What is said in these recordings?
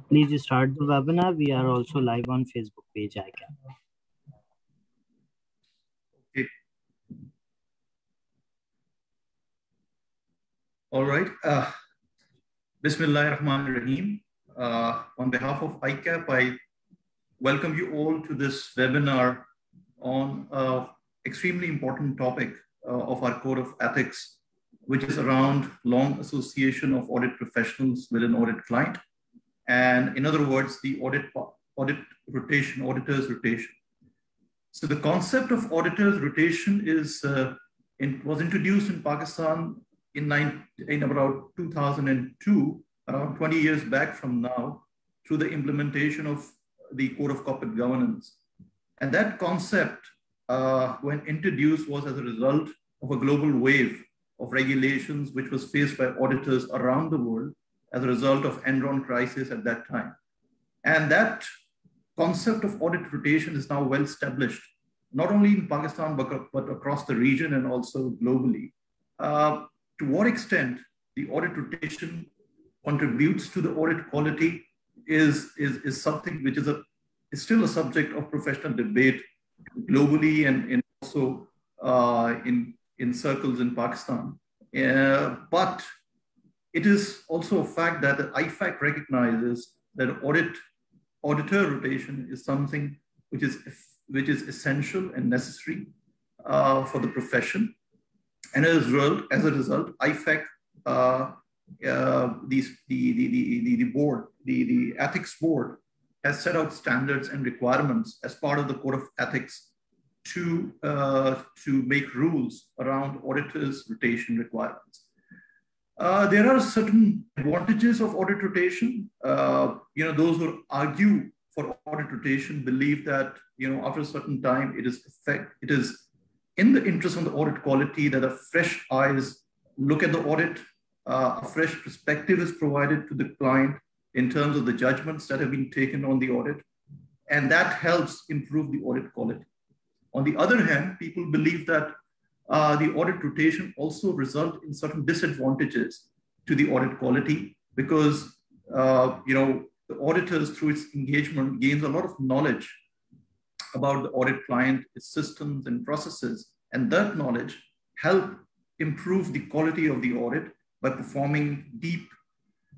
Please start the webinar. We are also live on Facebook page icon. Okay. All right. Bismillahirrahmanirrahim. On behalf of ICAP, I welcome you all to this webinar on an extremely important topic of our code of ethics, which is around long association of audit professionals with an audit client. And in other words, the auditors rotation. So the concept of auditors rotation was introduced in Pakistan in about 2002, around 20 years back from now, through the implementation of the Code of Corporate Governance. And that concept, when introduced, was as a result of a global wave of regulations which was faced by auditors around the world as a result of Enron crisis at that time. And that concept of audit rotation is now well established, not only in Pakistan, but across the region and also globally. To what extent the audit rotation contributes to the audit quality is something which is still a subject of professional debate globally and also in circles in Pakistan. But it is also a fact that the IFAC recognizes that auditor rotation is something which is essential and necessary for the profession. And as a result, IFAC, the ethics board, has set out standards and requirements as part of the code of ethics to make rules around auditors' rotation requirements. There are certain advantages of audit rotation. Those who argue for audit rotation believe that after a certain time it is in the interest of the audit quality that a fresh eyes look at the audit, a fresh perspective is provided to the client in terms of the judgments that have been taken on the audit, and that helps improve the audit quality. On the other hand, people believe that the audit rotation also result in certain disadvantages to the audit quality because the auditors through its engagement gains a lot of knowledge about the audit client, its systems and processes, and that knowledge help improve the quality of the audit by performing deep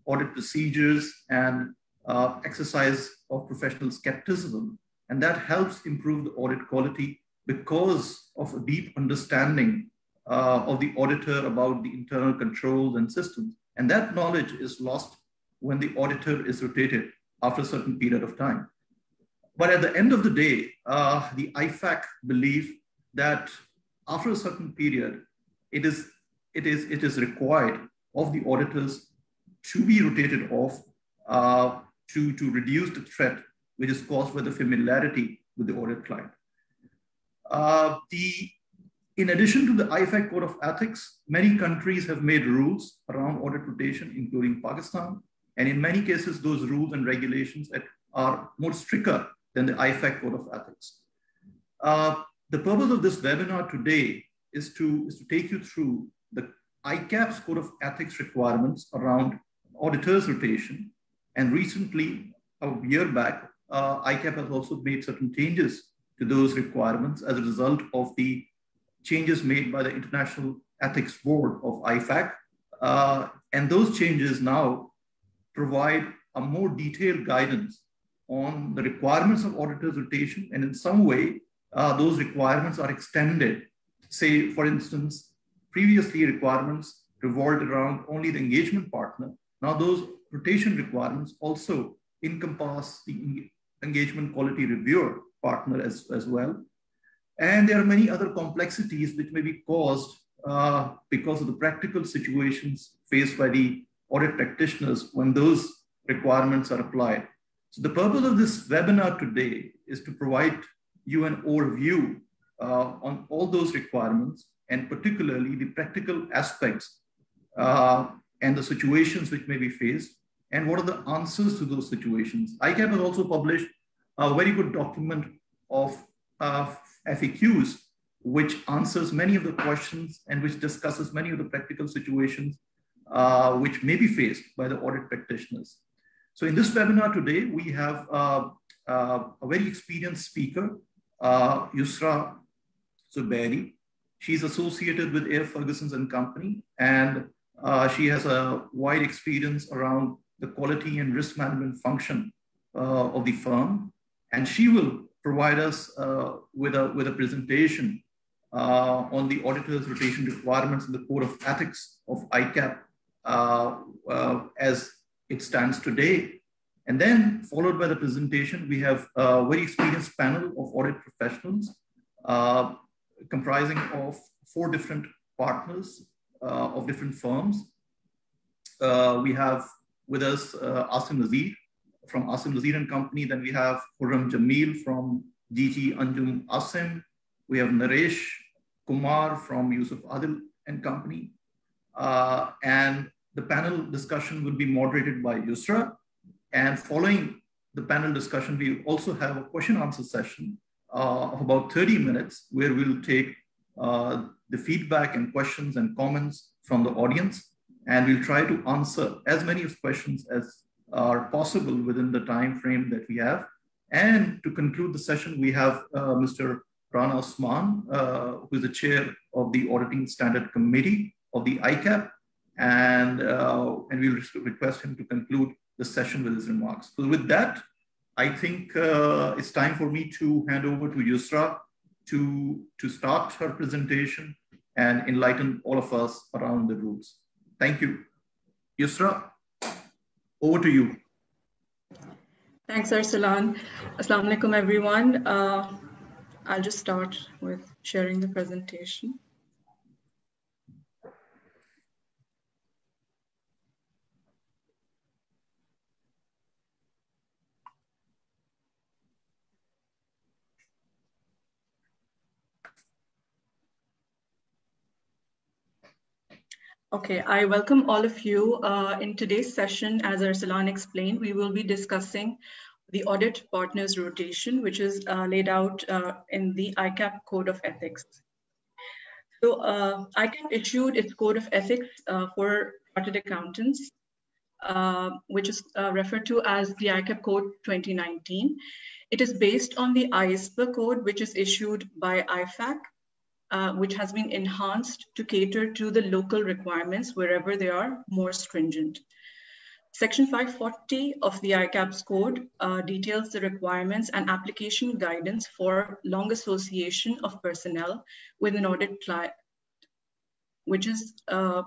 audit procedures and exercise of professional skepticism, and that helps improve the audit quality because of a deep understanding of the auditor about the internal controls and systems. And that knowledge is lost when the auditor is rotated after a certain period of time. But at the end of the day, the IFAC believe that after a certain period, it is required of the auditors to be rotated off to reduce the threat which is caused by the familiarity with the audit client. In addition to the IFAC Code of Ethics, many countries have made rules around audit rotation, including Pakistan. And in many cases, those rules and regulations are more stricter than the IFAC Code of Ethics. The purpose of this webinar today is to take you through the ICAP's Code of Ethics requirements around auditors rotation. And recently, a year back, ICAP has also made certain changes to those requirements as a result of the changes made by the International Ethics Board of IFAC. And those changes now provide a more detailed guidance on the requirements of auditors rotation. And in some way, those requirements are extended. Say, for instance, previously requirements revolved around only the engagement partner. Now those rotation requirements also encompass the engagement quality reviewer partner as well. And there are many other complexities which may be caused because of the practical situations faced by the audit practitioners when those requirements are applied. So the purpose of this webinar today is to provide you an overview on all those requirements, and particularly the practical aspects and the situations which may be faced, and what are the answers to those situations. ICAP has also published a very good document of FAQs, which answers many of the questions and which discusses many of the practical situations which may be faced by the audit practitioners. So in this webinar today, we have a very experienced speaker, Yusra Zubairi. She's associated with Air Ferguson's and Company, and she has a wide experience around the quality and risk management function of the firm. And she will provide us with a presentation on the auditor's rotation requirements in the Code of Ethics of ICAP as it stands today. And then followed by the presentation, we have a very experienced panel of audit professionals comprising of 4 different partners of different firms. We have with us Asim Nazir from Asim Nazir and Company. Then we have Khurram Jamil from GG Anjum Asim. We have Naresh Kumar from Yusuf Adil and Company. And the panel discussion will be moderated by Yusra. And following the panel discussion, we also have a question answer session of about 30 minutes where we'll take the feedback and questions and comments from the audience. And we'll try to answer as many of questions as are possible within the time frame that we have. And to conclude the session, we have Mr. Rana Osman, who is the chair of the Auditing Standard Committee of the ICAP. And we'll request him to conclude the session with his remarks. So with that, I think it's time for me to hand over to Yusra to start her presentation and enlighten all of us around the rules. Thank you. Yusra, over to you. Thanks, Arsalan. Assalamu alaikum, everyone. I'll just start with sharing the presentation. Okay, I welcome all of you. In today's session, as Arsalan explained, we will be discussing the audit partners rotation, which is laid out in the ICAP Code of Ethics. So ICAP issued its Code of Ethics for chartered accountants, which is referred to as the ICAP Code 2019. It is based on the ISPA code, which is issued by IFAC, which has been enhanced to cater to the local requirements wherever they are more stringent. Section 540 of the ICAP's code details the requirements and application guidance for long association of personnel with an audit client, which is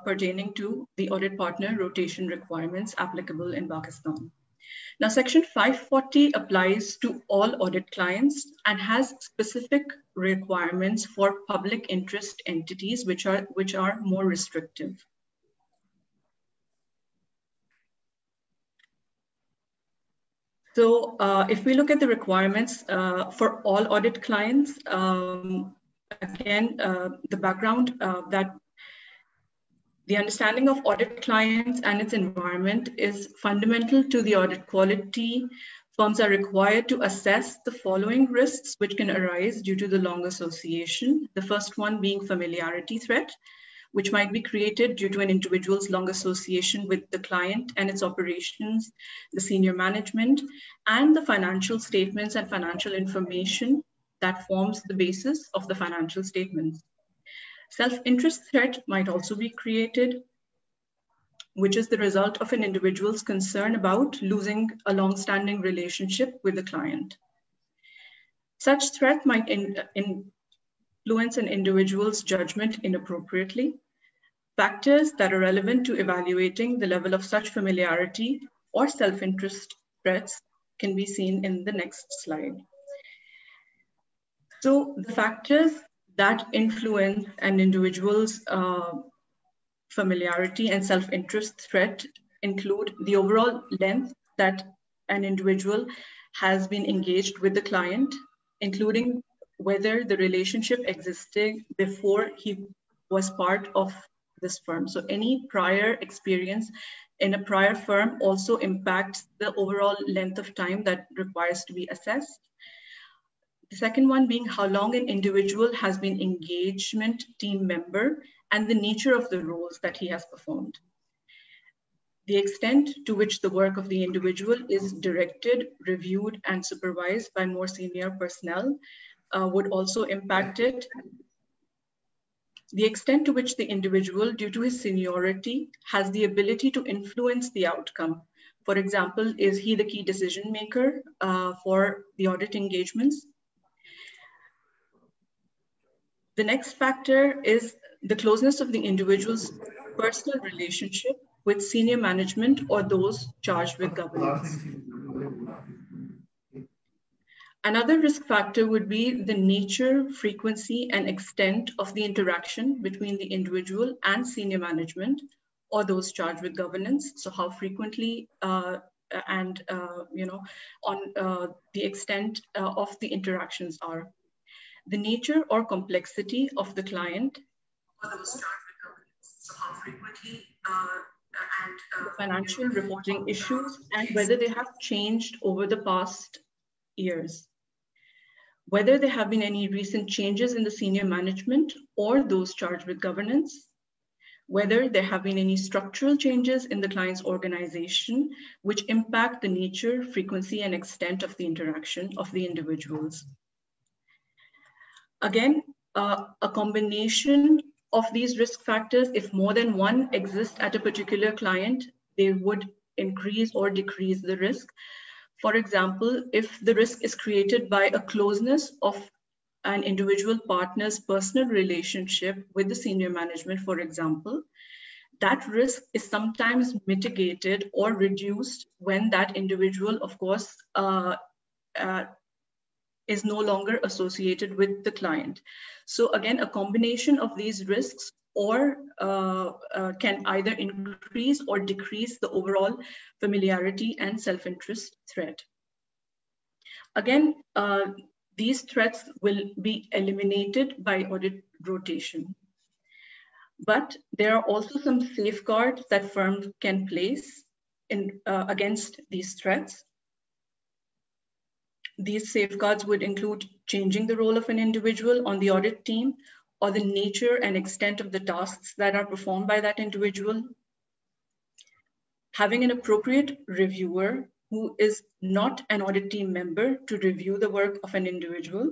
pertaining to the audit partner rotation requirements applicable in Pakistan. Now, Section 540 applies to all audit clients and has specific requirements for public interest entities, which are more restrictive. So if we look at the requirements for all audit clients, again, the background that the understanding of audit clients and its environment is fundamental to the audit quality. Firms are required to assess the following risks which can arise due to the long association. The first one being familiarity threat, which might be created due to an individual's long association with the client and its operations, the senior management, and the financial statements and financial information that forms the basis of the financial statements. Self-interest threat might also be created, which is the result of an individual's concern about losing a long-standing relationship with the client. Such threat might influence an individual's judgment inappropriately. Factors that are relevant to evaluating the level of such familiarity or self-interest threats can be seen in the next slide. So the factors that influence an individual's familiarity and self-interest threat include the overall length that an individual has been engaged with the client, including whether the relationship existed before he was part of this firm. So any prior experience in a prior firm also impacts the overall length of time that requires to be assessed. The second one being how long an individual has been engagement team member and the nature of the roles that he has performed. The extent to which the work of the individual is directed, reviewed, and supervised by more senior personnel would also impact it. The extent to which the individual, due to his seniority, has the ability to influence the outcome. For example, is he the key decision maker for the audit engagements? The next factor is the closeness of the individual's personal relationship with senior management or those charged with governance. Another risk factor would be the nature, frequency, and extent of the interaction between the individual and senior management or those charged with governance. So how frequently and the extent of the interactions are. The nature or complexity of the client or those charged with governance. So how frequently and the financial reporting issues and whether they have changed over the past years. Whether there have been any recent changes in the senior management or those charged with governance, whether there have been any structural changes in the client's organization which impact the nature, frequency, and extent of the interaction of the individuals. Again, a combination of these risk factors, if more than one exists at a particular client, they would increase or decrease the risk. For example, if the risk is created by a closeness of an individual partner's personal relationship with the senior management, for example, that risk is sometimes mitigated or reduced when that individual, of course, is no longer associated with the client. So again, a combination of these risks or can either increase or decrease the overall familiarity and self-interest threat. Again, these threats will be eliminated by audit rotation. But there are also some safeguards that firms can place in, against these threats. These safeguards would include changing the role of an individual on the audit team or the nature and extent of the tasks that are performed by that individual, having an appropriate reviewer who is not an audit team member to review the work of an individual,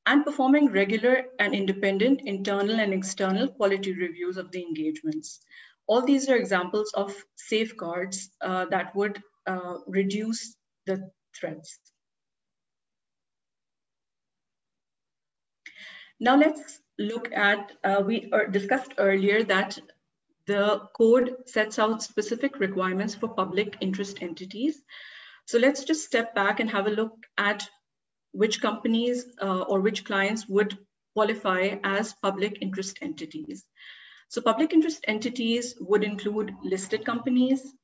and performing regular and independent internal and external quality reviews of the engagements. All these are examples of safeguards that would reduce the threats. Now let's look at, we discussed earlier that the code sets out specific requirements for public interest entities. So let's just step back and have a look at which companies or which clients would qualify as public interest entities. So public interest entities would include listed companies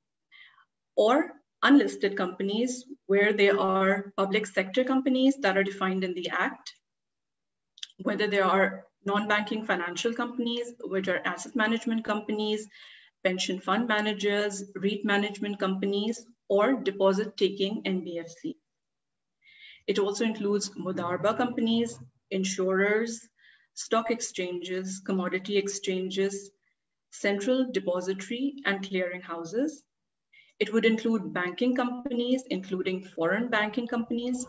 or unlisted companies where they are public sector companies that are defined in the Act, whether they are non-banking financial companies, which are asset management companies, pension fund managers, REIT management companies, or deposit-taking NBFC. It also includes Mudarba companies, insurers, stock exchanges, commodity exchanges, central depository and clearing houses. It would include banking companies, including foreign banking companies,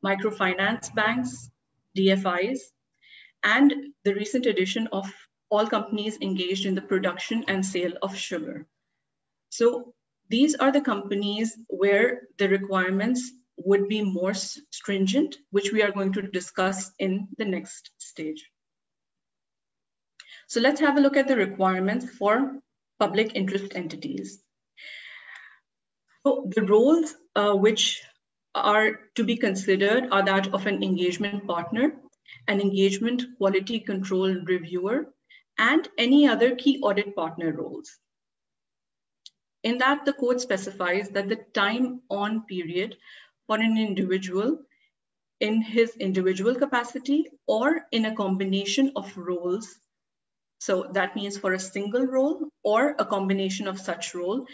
microfinance banks, DFIs, and the recent addition of all companies engaged in the production and sale of sugar. So these are the companies where the requirements would be more stringent, which we are going to discuss in the next stage. So let's have a look at the requirements for public interest entities. So the roles which are to be considered are that of an engagement partner, an engagement quality control reviewer, and any other key audit partner roles. In that, the code specifies that the time on period for an individual in his individual capacity or in a combination of roles. So that means for a single role or a combination of such role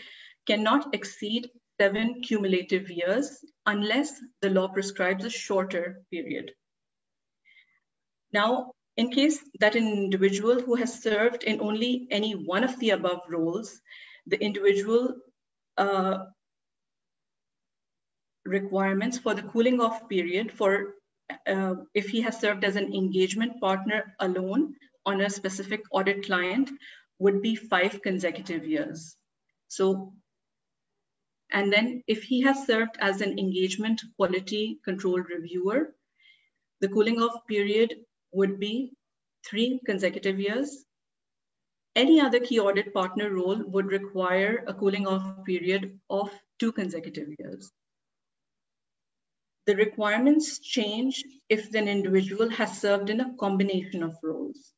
cannot exceed 7 cumulative years unless the law prescribes a shorter period. Now, in case that an individual who has served in only any one of the above roles the individual requirements for the cooling off period for if he has served as an engagement partner alone on a specific audit client would be 5 consecutive years. So, and then if he has served as an engagement quality control reviewer, the cooling off period would be 3 consecutive years. Any other key audit partner role would require a cooling off period of 2 consecutive years. The requirements change if an individual has served in a combination of roles.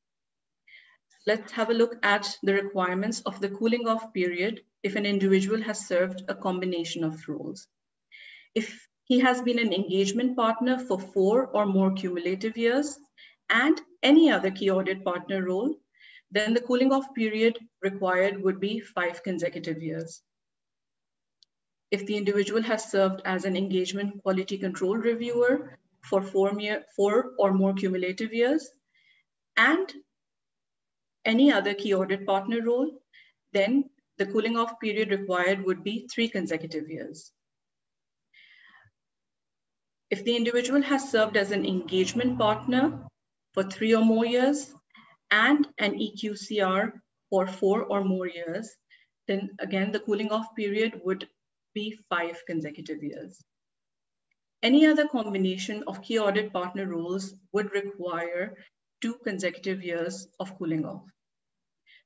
Let's have a look at the requirements of the cooling off period if an individual has served a combination of roles. If he has been an engagement partner for 4 or more cumulative years and any other key audit partner role, then the cooling off period required would be 5 consecutive years. If the individual has served as an engagement quality control reviewer for 4 or more cumulative years and any other key audit partner role, then the cooling off period required would be 3 consecutive years. If the individual has served as an engagement partner for 3 or more years and an EQCR for 4 or more years, then again, the cooling off period would be 5 consecutive years. Any other combination of key audit partner roles would require 2 consecutive years of cooling off.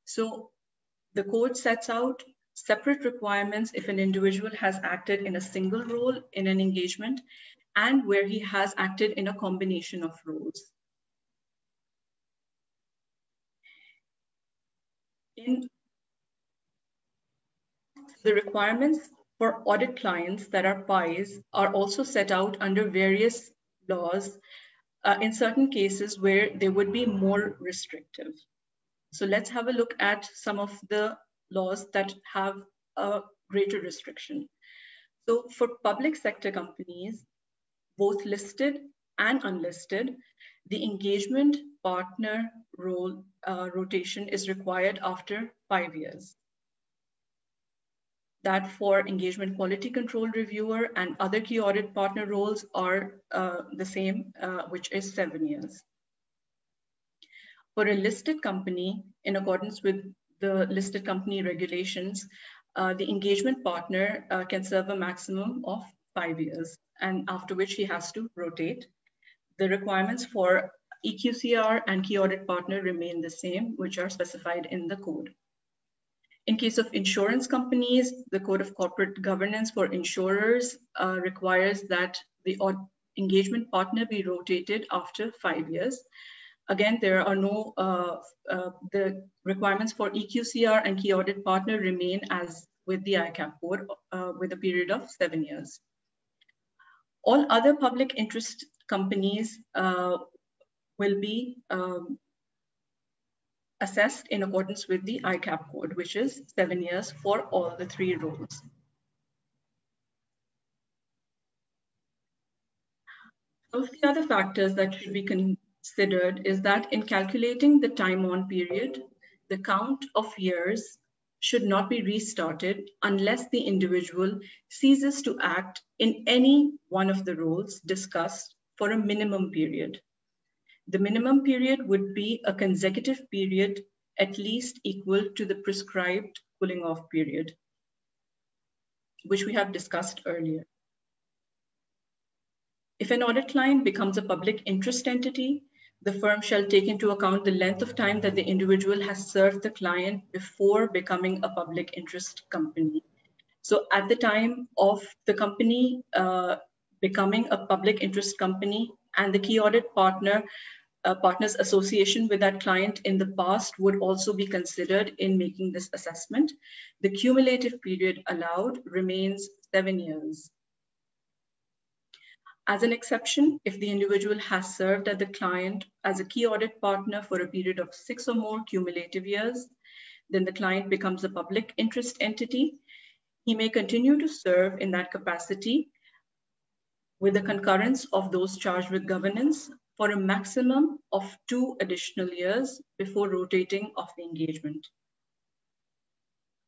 So the code sets out separate requirements if an individual has acted in a single role in an engagement and where he has acted in a combination of roles. The requirements for audit clients that are PIs are also set out under various laws in certain cases where they would be more restrictive. So let's have a look at some of the laws that have a greater restriction. So for public sector companies, both listed and unlisted, the engagement partner role rotation is required after 5 years. That for engagement quality control reviewer and other key audit partner roles are the same, which is 7 years. For a listed company, in accordance with the listed company regulations, the engagement partner can serve a maximum of 5 years, and after which he has to rotate. The requirements for EQCR and key audit partner remain the same, which are specified in the code. In case of insurance companies, the Code of Corporate Governance for insurers requires that the engagement partner be rotated after 5 years. Again, there are no, the requirements for EQCR and key audit partner remain as with the ICAP code with a period of 7 years. All other public interest companies will be assessed in accordance with the ICAP code, which is 7 years for all the 3 roles. Some of the other factors that should be considered is that in calculating the time on period, the count of years should not be restarted unless the individual ceases to act in any one of the roles discussed for a minimum period. The minimum period would be a consecutive period at least equal to the prescribed cooling off period, which we have discussed earlier. If an audit client becomes a public interest entity, the firm shall take into account the length of time that the individual has served the client before becoming a public interest company. So at the time of the company becoming a public interest company and the key audit partner's association with that client in the past would also be considered in making this assessment. The cumulative period allowed remains 7 years. As an exception, if the individual has served at the client as a key audit partner for a period of 6 or more cumulative years, then the client becomes a public interest entity. He may continue to serve in that capacity with the concurrence of those charged with governance for a maximum of 2 additional years before rotating off the engagement.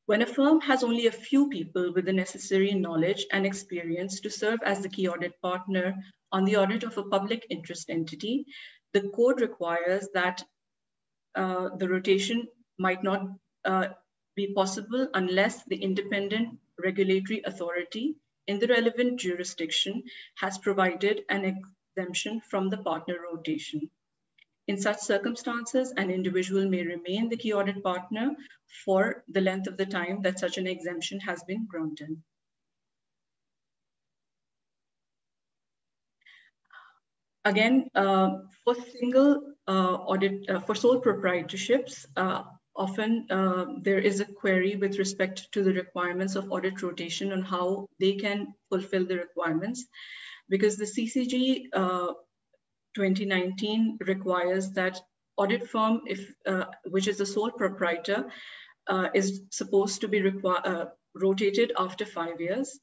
When a firm has only a few people with the necessary knowledge and experience to serve as the key audit partner on the audit of a public interest entity, the code requires that the rotation might not be possible unless the independent regulatory authority in the relevant jurisdiction has provided an exemption from the partner rotation. In such circumstances, an individual may remain the key audit partner for the length of the time that such an exemption has been granted. Again, for single audit, for sole proprietorships, often there is a query with respect to the requirements of audit rotation on how they can fulfill the requirements, because the CCG 2019 requires that audit firm, which is the sole proprietor, is supposed to be rotated after 5 years.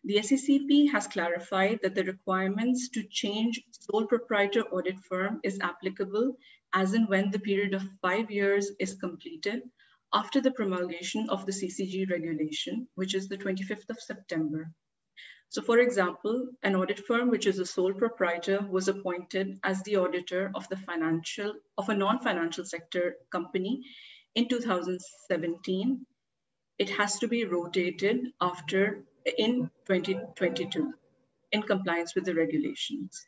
The SECP has clarified that the requirements to change sole proprietor audit firm is applicable as and when the period of 5 years is completed after the promulgation of the CCG regulation, which is the 25th of September. So for example, an audit firm, which is a sole proprietor, was appointed as the auditor of a non-financial sector company in 2017. It has to be rotated in 2022 in compliance with the regulations.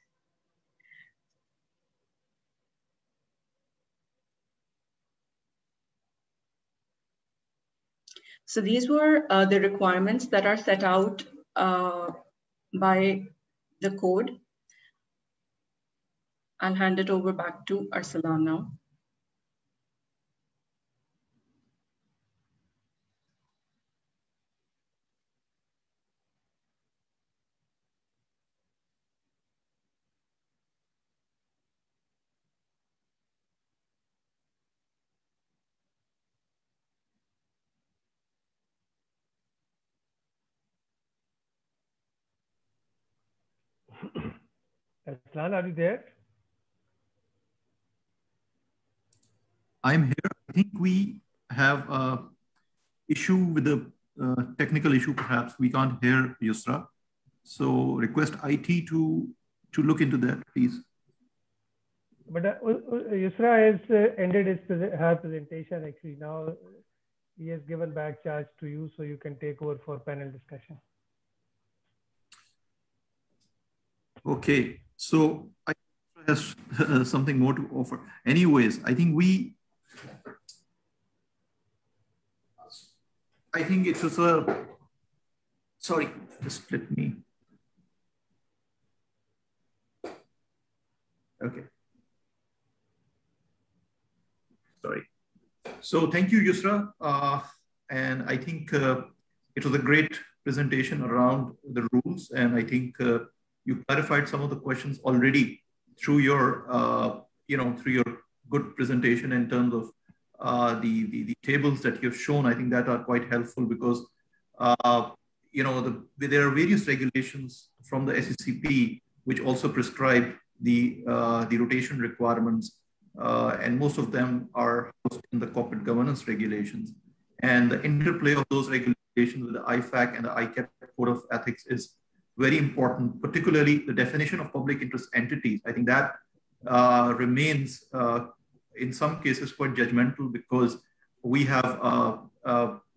So these were the requirements that are set out by the code. I'll hand it over back to Arsalan now. Arsalan, are you there? I'm here. I think we have an issue with the technical issue, perhaps. We can't hear Yusra. So request IT to look into that, please. But Yusra has ended her presentation actually. Now he has given back charge to you, so you can take over for panel discussion. Okay, so I has something more to offer. Anyways, I think it was sorry, just let me. Okay. Sorry. So thank you, Yusra. And I think it was a great presentation around the rules. And I think you clarified some of the questions already through your, through your good presentation in terms of the tables that you've shown. I think that are quite helpful because, there are various regulations from the SECP which also prescribe the rotation requirements, and most of them are housed in the corporate governance regulations. And the interplay of those regulations with the IFAC and the ICAP Code of Ethics is very important, particularly the definition of public interest entities. I think that remains, in some cases, quite judgmental because we have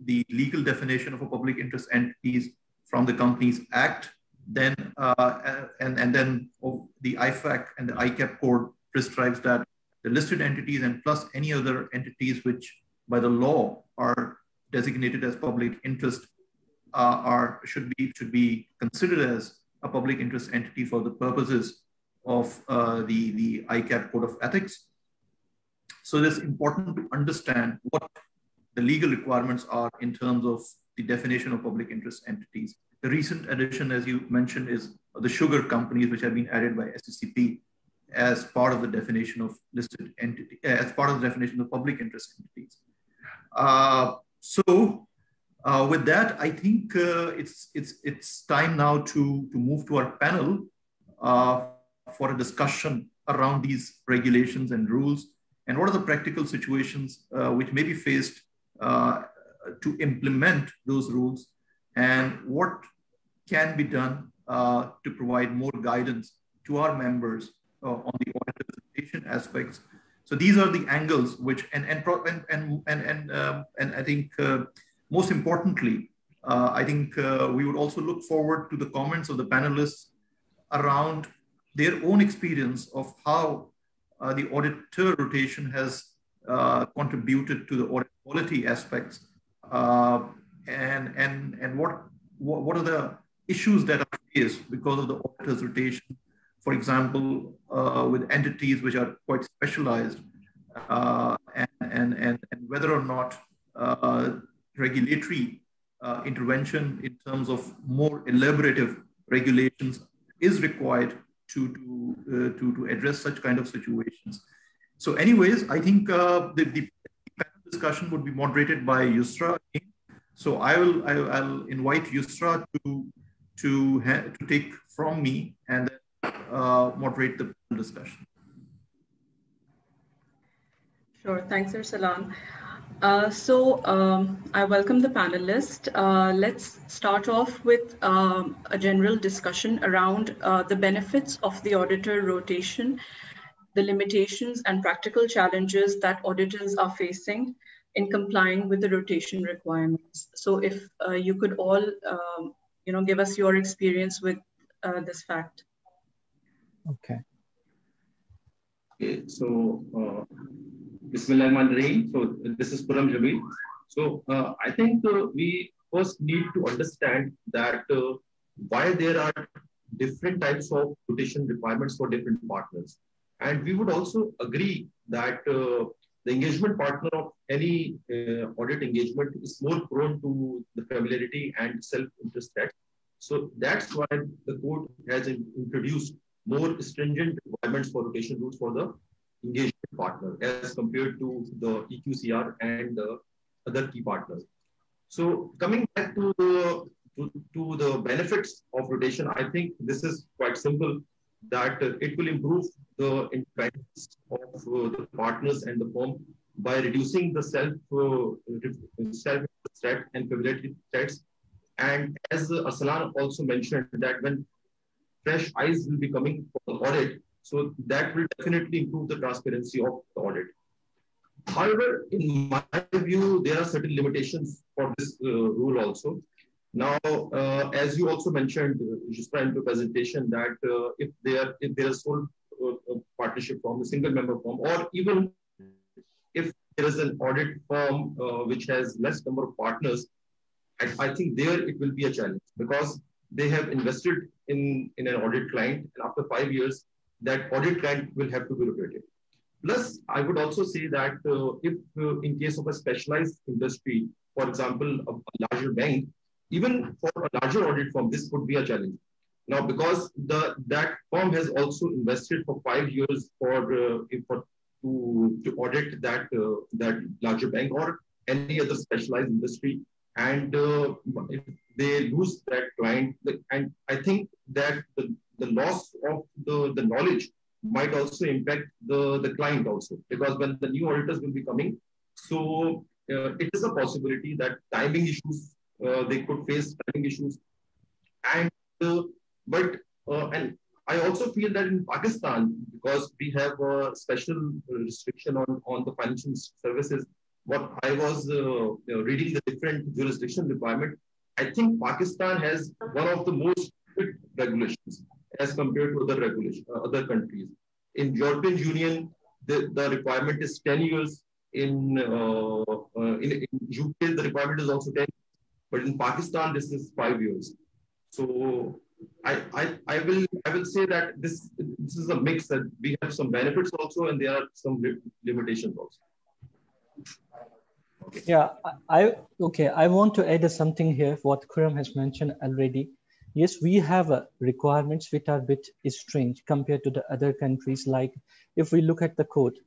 the legal definition of a public interest entities from the Companies Act, then and then the IFAC and the ICAP code prescribes that the listed entities and plus any other entities which by the law are designated as public interest should be considered as a public interest entity for the purposes of the ICAP Code of Ethics. So it is important to understand what the legal requirements are in terms of the definition of public interest entities. The recent addition, as you mentioned, is the sugar companies, which have been added by SECP as part of the definition of listed entity, as part of the definition of public interest entities. With that, I think it's time now to move to our panel for a discussion around these regulations and rules, and what are the practical situations which may be faced to implement those rules, and what can be done to provide more guidance to our members on the auditor's rotation aspects. So these are the angles which, and I think most importantly, I think we would also look forward to the comments of the panelists around their own experience of how the auditor rotation has contributed to the audit quality aspects, and what are the issues that are faced because of the auditor's rotation. For example, with entities which are quite specialized, and whether or not regulatory intervention in terms of more elaborative regulations is required to address such kind of situations. So anyways, I think the panel discussion would be moderated by Yusra. So I'll invite Yusra to take from me and moderate the panel discussion. Sure, thanks, Arsalan. I welcome the panelists. Let's start off with a general discussion around the benefits of the auditor rotation, the limitations and practical challenges that auditors are facing in complying with the rotation requirements. So if you could all, give us your experience with this fact. Okay, so Bismillahirrahmanirrahim. So this is Khurram Jamil. So I think we first need to understand that why there are different types of rotation requirements for different partners. And we would also agree that the engagement partner of any audit engagement is more prone to the familiarity and self-interest threats. So that's why the court has introduced more stringent requirements for rotation rules for the engagement partner as compared to the EQCR and the other key partners. So coming back to the benefits of rotation, I think this is quite simple, that it will improve the independence of the partners and the firm by reducing the self-threat and familiarity threats. And as Arsalan also mentioned, that when fresh eyes will be coming for the audit, so that will definitely improve the transparency of the audit. However, in my view, there are certain limitations for this rule also. Now, as you also mentioned, Yusra, in the presentation, that if there is sole partnership firm, a single member firm, or even if there is an audit firm which has less number of partners, I think there it will be a challenge, because they have invested in an audit client, and after 5 years, that audit client will have to be rotated. Plus, I would also say that if in case of a specialized industry, for example, a larger bank, even for a larger audit firm, this could be a challenge. Now, because that firm has also invested for 5 years to audit that larger bank or any other specialized industry, and if they lose that client, and I think that the loss of the knowledge might also impact the client also, because when the new auditors will be coming, so it is a possibility that timing issues, they could face timing issues. And and I also feel that in Pakistan, because we have a special restriction on the financial services, what I was reading the different jurisdiction requirement, I think Pakistan has one of the most strict regulations as compared to other countries. In European Union, the requirement is 10 years. In UK, the requirement is also 10, but in Pakistan, this is 5 years. So I will say that this is a mix, that we have some benefits also, and there are some limitations also. Okay. Yeah, I want to add something here, what Khurram has mentioned already. Yes, we have requirements which are a bit strange compared to the other countries. Like if we look at the code,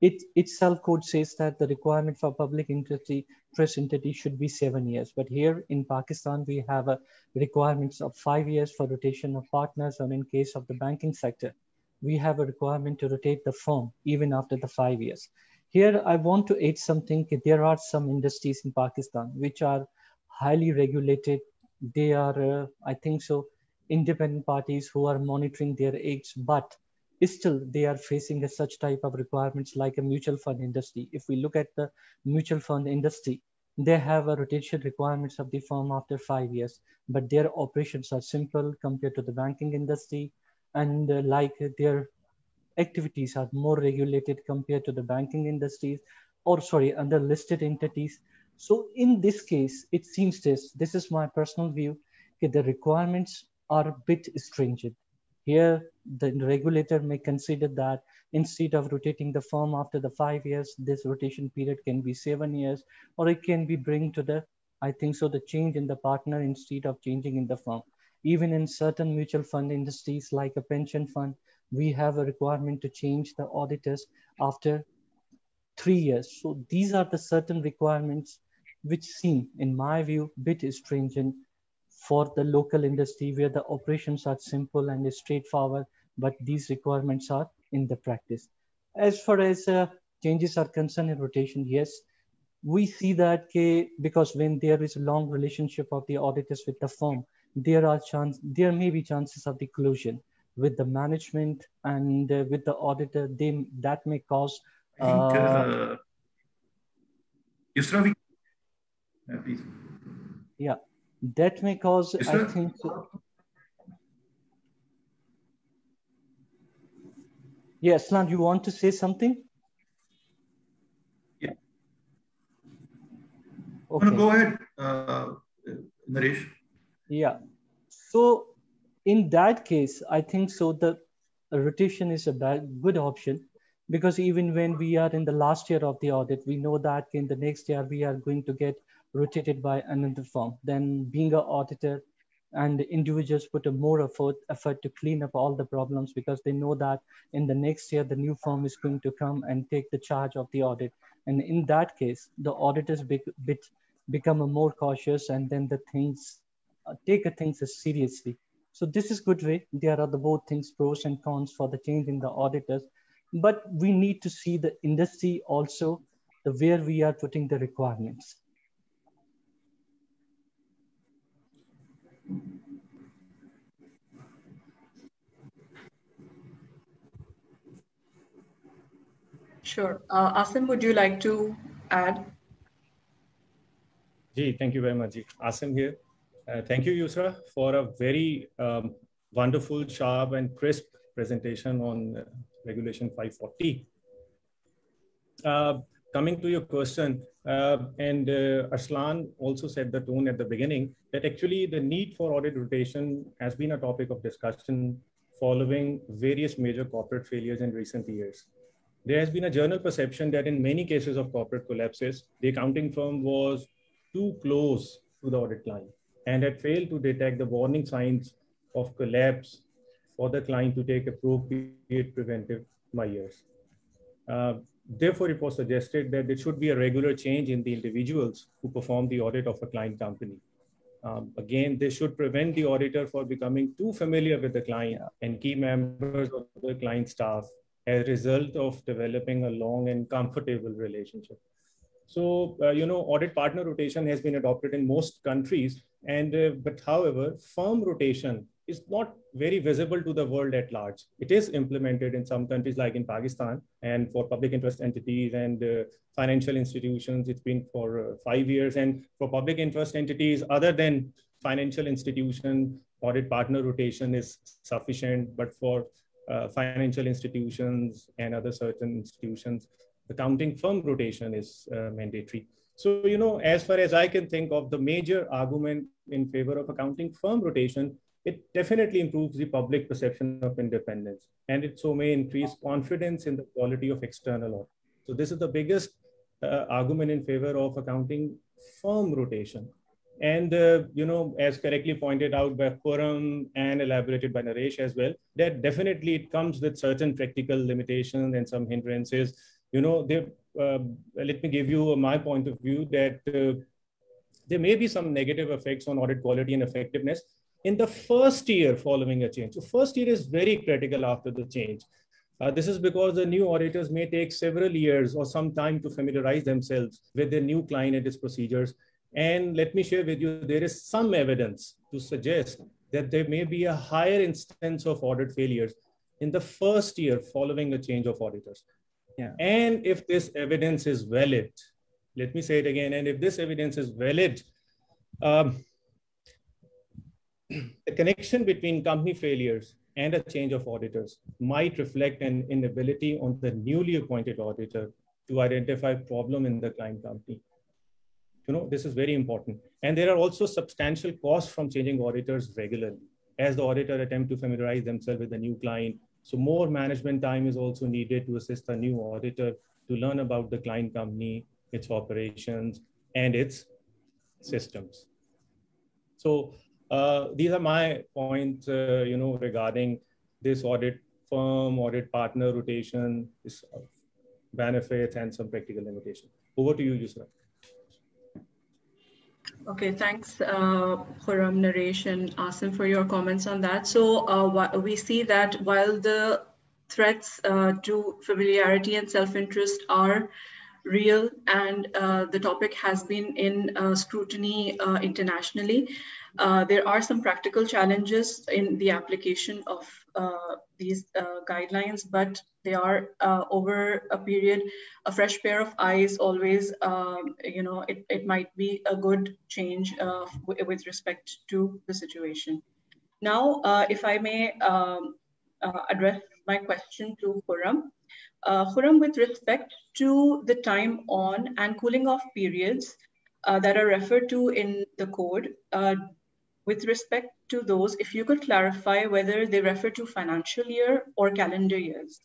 code says that the requirement for public interest entity should be 7 years. But here in Pakistan, we have requirements of 5 years for rotation of partners, and in case of the banking sector, we have a requirement to rotate the firm even after the 5 years. Here, I want to add something. There are some industries in Pakistan which are highly regulated. They are, I think so, independent parties who are monitoring their acts, but still they are facing such type of requirements like a mutual fund industry. If we look at the mutual fund industry, they have a rotation requirements of the firm after 5 years, but their operations are simple compared to the banking industry, and like their activities are more regulated compared to the banking industries, or sorry, under listed entities. So in this case, it seems this is my personal view, that the requirements are a bit stringent. Here, the regulator may consider that instead of rotating the firm after the 5 years, this rotation period can be 7 years, or it can be bring to the, I think so, the change in the partner instead of changing in the firm. Even in certain mutual fund industries like a pension fund, we have a requirement to change the auditors after 3 years. So these are the certain requirements which seem, in my view, a bit stringent for the local industry where the operations are simple and straightforward, but these requirements are in the practice. As far as changes are concerned in rotation, yes, we see that because when there is a long relationship of the auditors with the firm, there may be chances of the collusion with the management and with the auditor. That may cause. I think Yusra, please. Yeah, that may cause. Yusra? I think. Yeah, Aslan, you want to say something? Yeah. Okay. No, go ahead, Naresh. Yeah. So in that case, I think so the rotation is a good option, because even when we are in the last year of the audit, we know that in the next year we are going to get rotated by another firm. Then being an auditor, and individuals put a more effort to clean up all the problems, because they know that in the next year the new firm is going to come and take the charge of the audit. And in that case, the auditors become more cautious, and then the things take things seriously. So this is good way. There are the both things, pros and cons for the change in the auditors, but we need to see the industry also, where we are putting the requirements. Sure. Asim, would you like to add? Ji, thank you very much. Asim here. Thank you, Yusra, for a very wonderful, sharp and crisp presentation on Regulation 540. Coming to your question, and Aslan also set the tone at the beginning, that actually the need for audit rotation has been a topic of discussion following various major corporate failures in recent years. There has been a general perception that in many cases of corporate collapses, the accounting firm was too close to the audit client and had failed to detect the warning signs of collapse for the client to take appropriate preventive measures. Therefore, it was suggested that there should be a regular change in the individuals who perform the audit of a client company. Again, this should prevent the auditor from becoming too familiar with the client and key members of the client staff as a result of developing a long and comfortable relationship. So, audit partner rotation has been adopted in most countries, but however, firm rotation is not very visible to the world at large. It is implemented in some countries like in Pakistan, and for public interest entities and financial institutions, it's been for 5 years. And for public interest entities, other than financial institution, audit partner rotation is sufficient, but for financial institutions and other certain institutions, accounting firm rotation is mandatory. So, as far as I can think of, the major argument in favor of accounting firm rotation, it definitely improves the public perception of independence, and it so may increase confidence in the quality of external audit. So this is the biggest argument in favor of accounting firm rotation. And, as correctly pointed out by Khurram and elaborated by Naresh as well, that definitely it comes with certain practical limitations and some hindrances. Let me give you my point of view that there may be some negative effects on audit quality and effectiveness in the first year following a change. So first year is very critical after the change. This is because the new auditors may take several years or some time to familiarize themselves with their new client and its procedures. And let me share with you, there is some evidence to suggest that there may be a higher instance of audit failures in the first year following a change of auditors. Yeah. And if this evidence is valid, let me say it again, and if this evidence is valid, the connection between company failures and a change of auditors might reflect an inability on the newly appointed auditor to identify problem in the client company. You know, this is very important. And there are also substantial costs from changing auditors regularly as the auditor attempt to familiarize themselves with the new client. So more management time is also needed to assist the new auditor to learn about the client company, its operations, and its systems. So these are my points, you know, regarding this audit firm, audit partner rotation, benefits, and some practical limitations. Over to you, Yusra. Okay, thanks, Khurram, Naresh, and Asim for your comments on that. So we see that while the threats to familiarity and self-interest are real, and the topic has been in scrutiny internationally, there are some practical challenges in the application of these guidelines, but they are over a period, a fresh pair of eyes always, you know, it might be a good change with respect to the situation. Now, if I may address my question to Khurram. Khurram, with respect to the time on and cooling off periods that are referred to in the code, with respect to those, if you could clarify whether they refer to financial year or calendar years.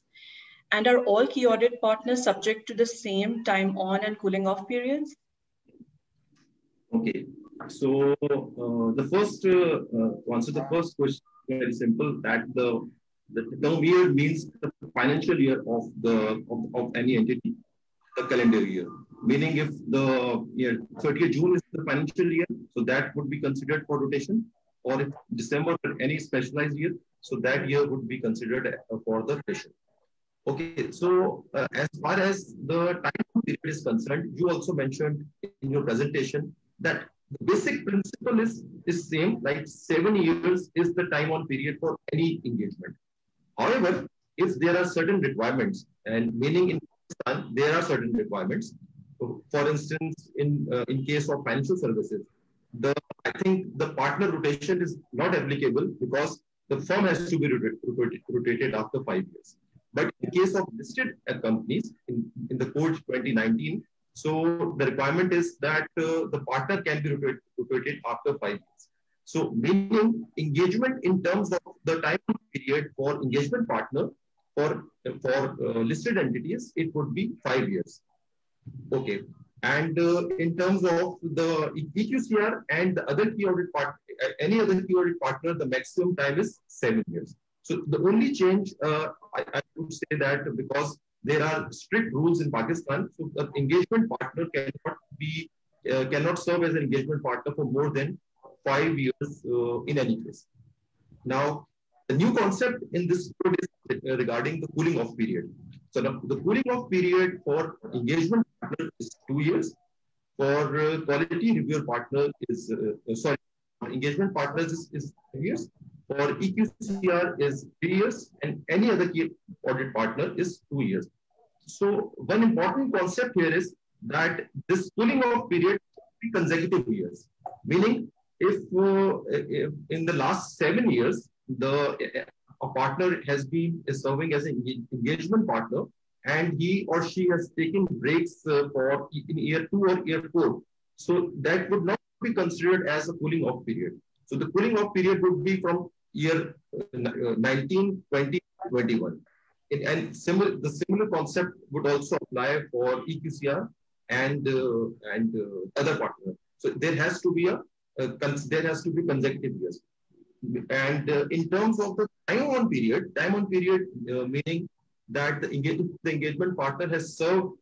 And are all key audit partners subject to the same time on and cooling off periods? Okay, so the first, to answer the first question, very simple, that the term year means the financial year of any entity, the calendar year. Meaning if the year 30th June is the financial year, so that would be considered for rotation, or if December or any specialized year, so that year would be considered for the rotation. Okay, so as far as the time period is concerned, you also mentioned in your presentation that the basic principle is same, like 7 years is the time on period for any engagement. However, if there are certain requirements, and meaning in Pakistan, there are certain requirements. So for instance, in case of financial services, I think the partner rotation is not applicable because the firm has to be rotated after 5 years. But in case of listed companies in the code 2019, so the requirement is that the partner can be rotated after 5 years. So meaning engagement in terms of the time period for engagement partner for listed entities, it would be 5 years. Okay. And in terms of the EQCR and the other key audit partner, any other key audit partner, the maximum time is 7 years. So the only change, I would say that because there are strict rules in Pakistan, so the engagement partner cannot serve as an engagement partner for more than 5 years in any case. Now, the new concept in this code is regarding the cooling off period. So the cooling off period for engagement partner is 2 years. For quality reviewer partner is, engagement partners is 5 years. For EQCR is 3 years, and any other key audit partner is 2 years. So one important concept here is that this cooling off period be consecutive years. Meaning, if in the last 7 years, a partner is serving as an engagement partner, and he or she has taken breaks for in year 2 or year 4, so that would not be considered as a cooling off period. So the cooling off period would be from year 19, 20, 21. And the similar concept would also apply for EQCR and other partners. So there has to be consecutive years. And in terms of the time on period, meaning that the engagement partner has served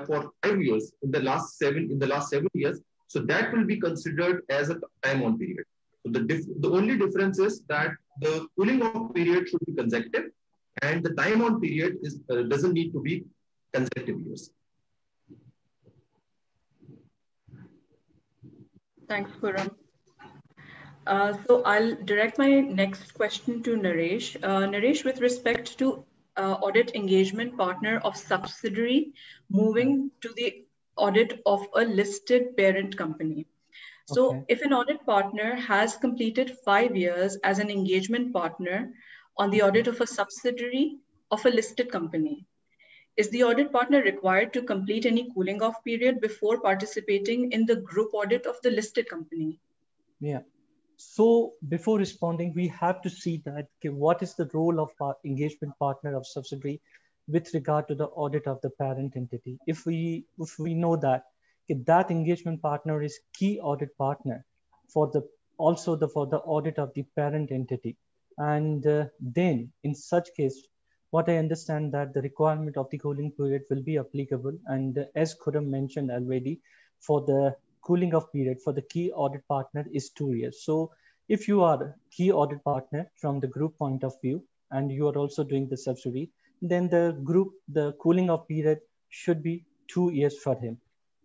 for 5 years in the last 7 years, so that will be considered as a time on period. So the only difference is that the cooling off period should be consecutive, And the time on period doesn't need to be consecutive years. Thanks, Khurram. So I'll direct my next question to Naresh. Naresh, with respect to audit engagement partner of subsidiary moving to the audit of a listed parent company. So if an audit partner has completed 5 years as an engagement partner on the audit of a subsidiary of a listed company, is the audit partner required to complete any cooling off period before participating in the group audit of the listed company? Yeah. So before responding, we have to see that what is the role of our engagement partner of subsidiary with regard to the audit of the parent entity. If we know that that engagement partner is key audit partner for the audit of the parent entity, and then in such case, what I understand that the requirement of the cooling period will be applicable, and as Khurram mentioned already, for the cooling off period for the key audit partner is 2 years. So if you are a key audit partner from the group point of view, and you are also doing the subsidiary, then the cooling off period should be 2 years for him.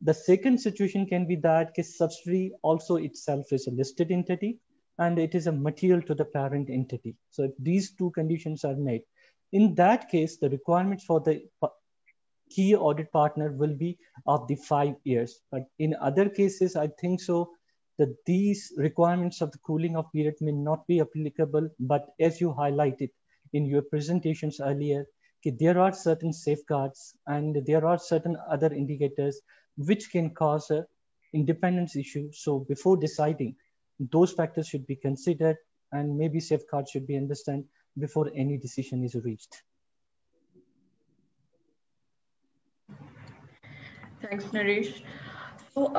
The second situation can be that the subsidiary also itself is a listed entity and it is a material to the parent entity. So if these two conditions are met, in that case, the requirements for the key audit partner will be of the 5 years. But in other cases, I think so that these requirements of the cooling off period may not be applicable. But as you highlighted in your presentations earlier, there are certain safeguards and there are certain other indicators which can cause an independence issue. So before deciding, those factors should be considered and maybe safeguards should be understood before any decision is reached. Thanks, Naresh. So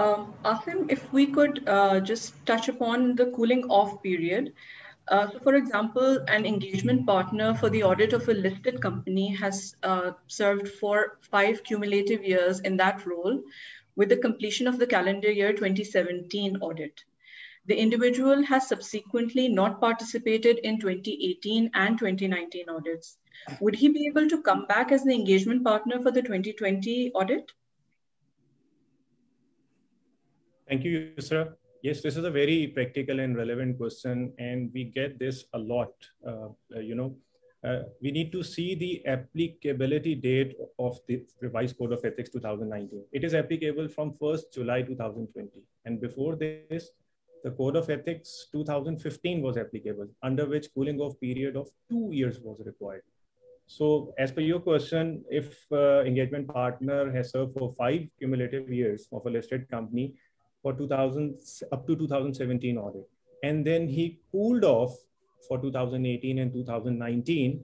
Asim, if we could just touch upon the cooling off period. So for example, an engagement partner for the audit of a listed company has served for 5 cumulative years in that role with the completion of the calendar year 2017 audit. The individual has subsequently not participated in 2018 and 2019 audits. Would he be able to come back as the engagement partner for the 2020 audit? Thank you, Yusra. Yes, this is a very practical and relevant question, and we get this a lot. We need to see the applicability date of the revised Code of Ethics 2019. It is applicable from 1st July 2020. And before this, the Code of Ethics 2015 was applicable, under which cooling off period of 2 years was required. So as per your question, if engagement partner has served for 5 cumulative years of a listed company, for up to 2017 audit. And then he cooled off for 2018 and 2019.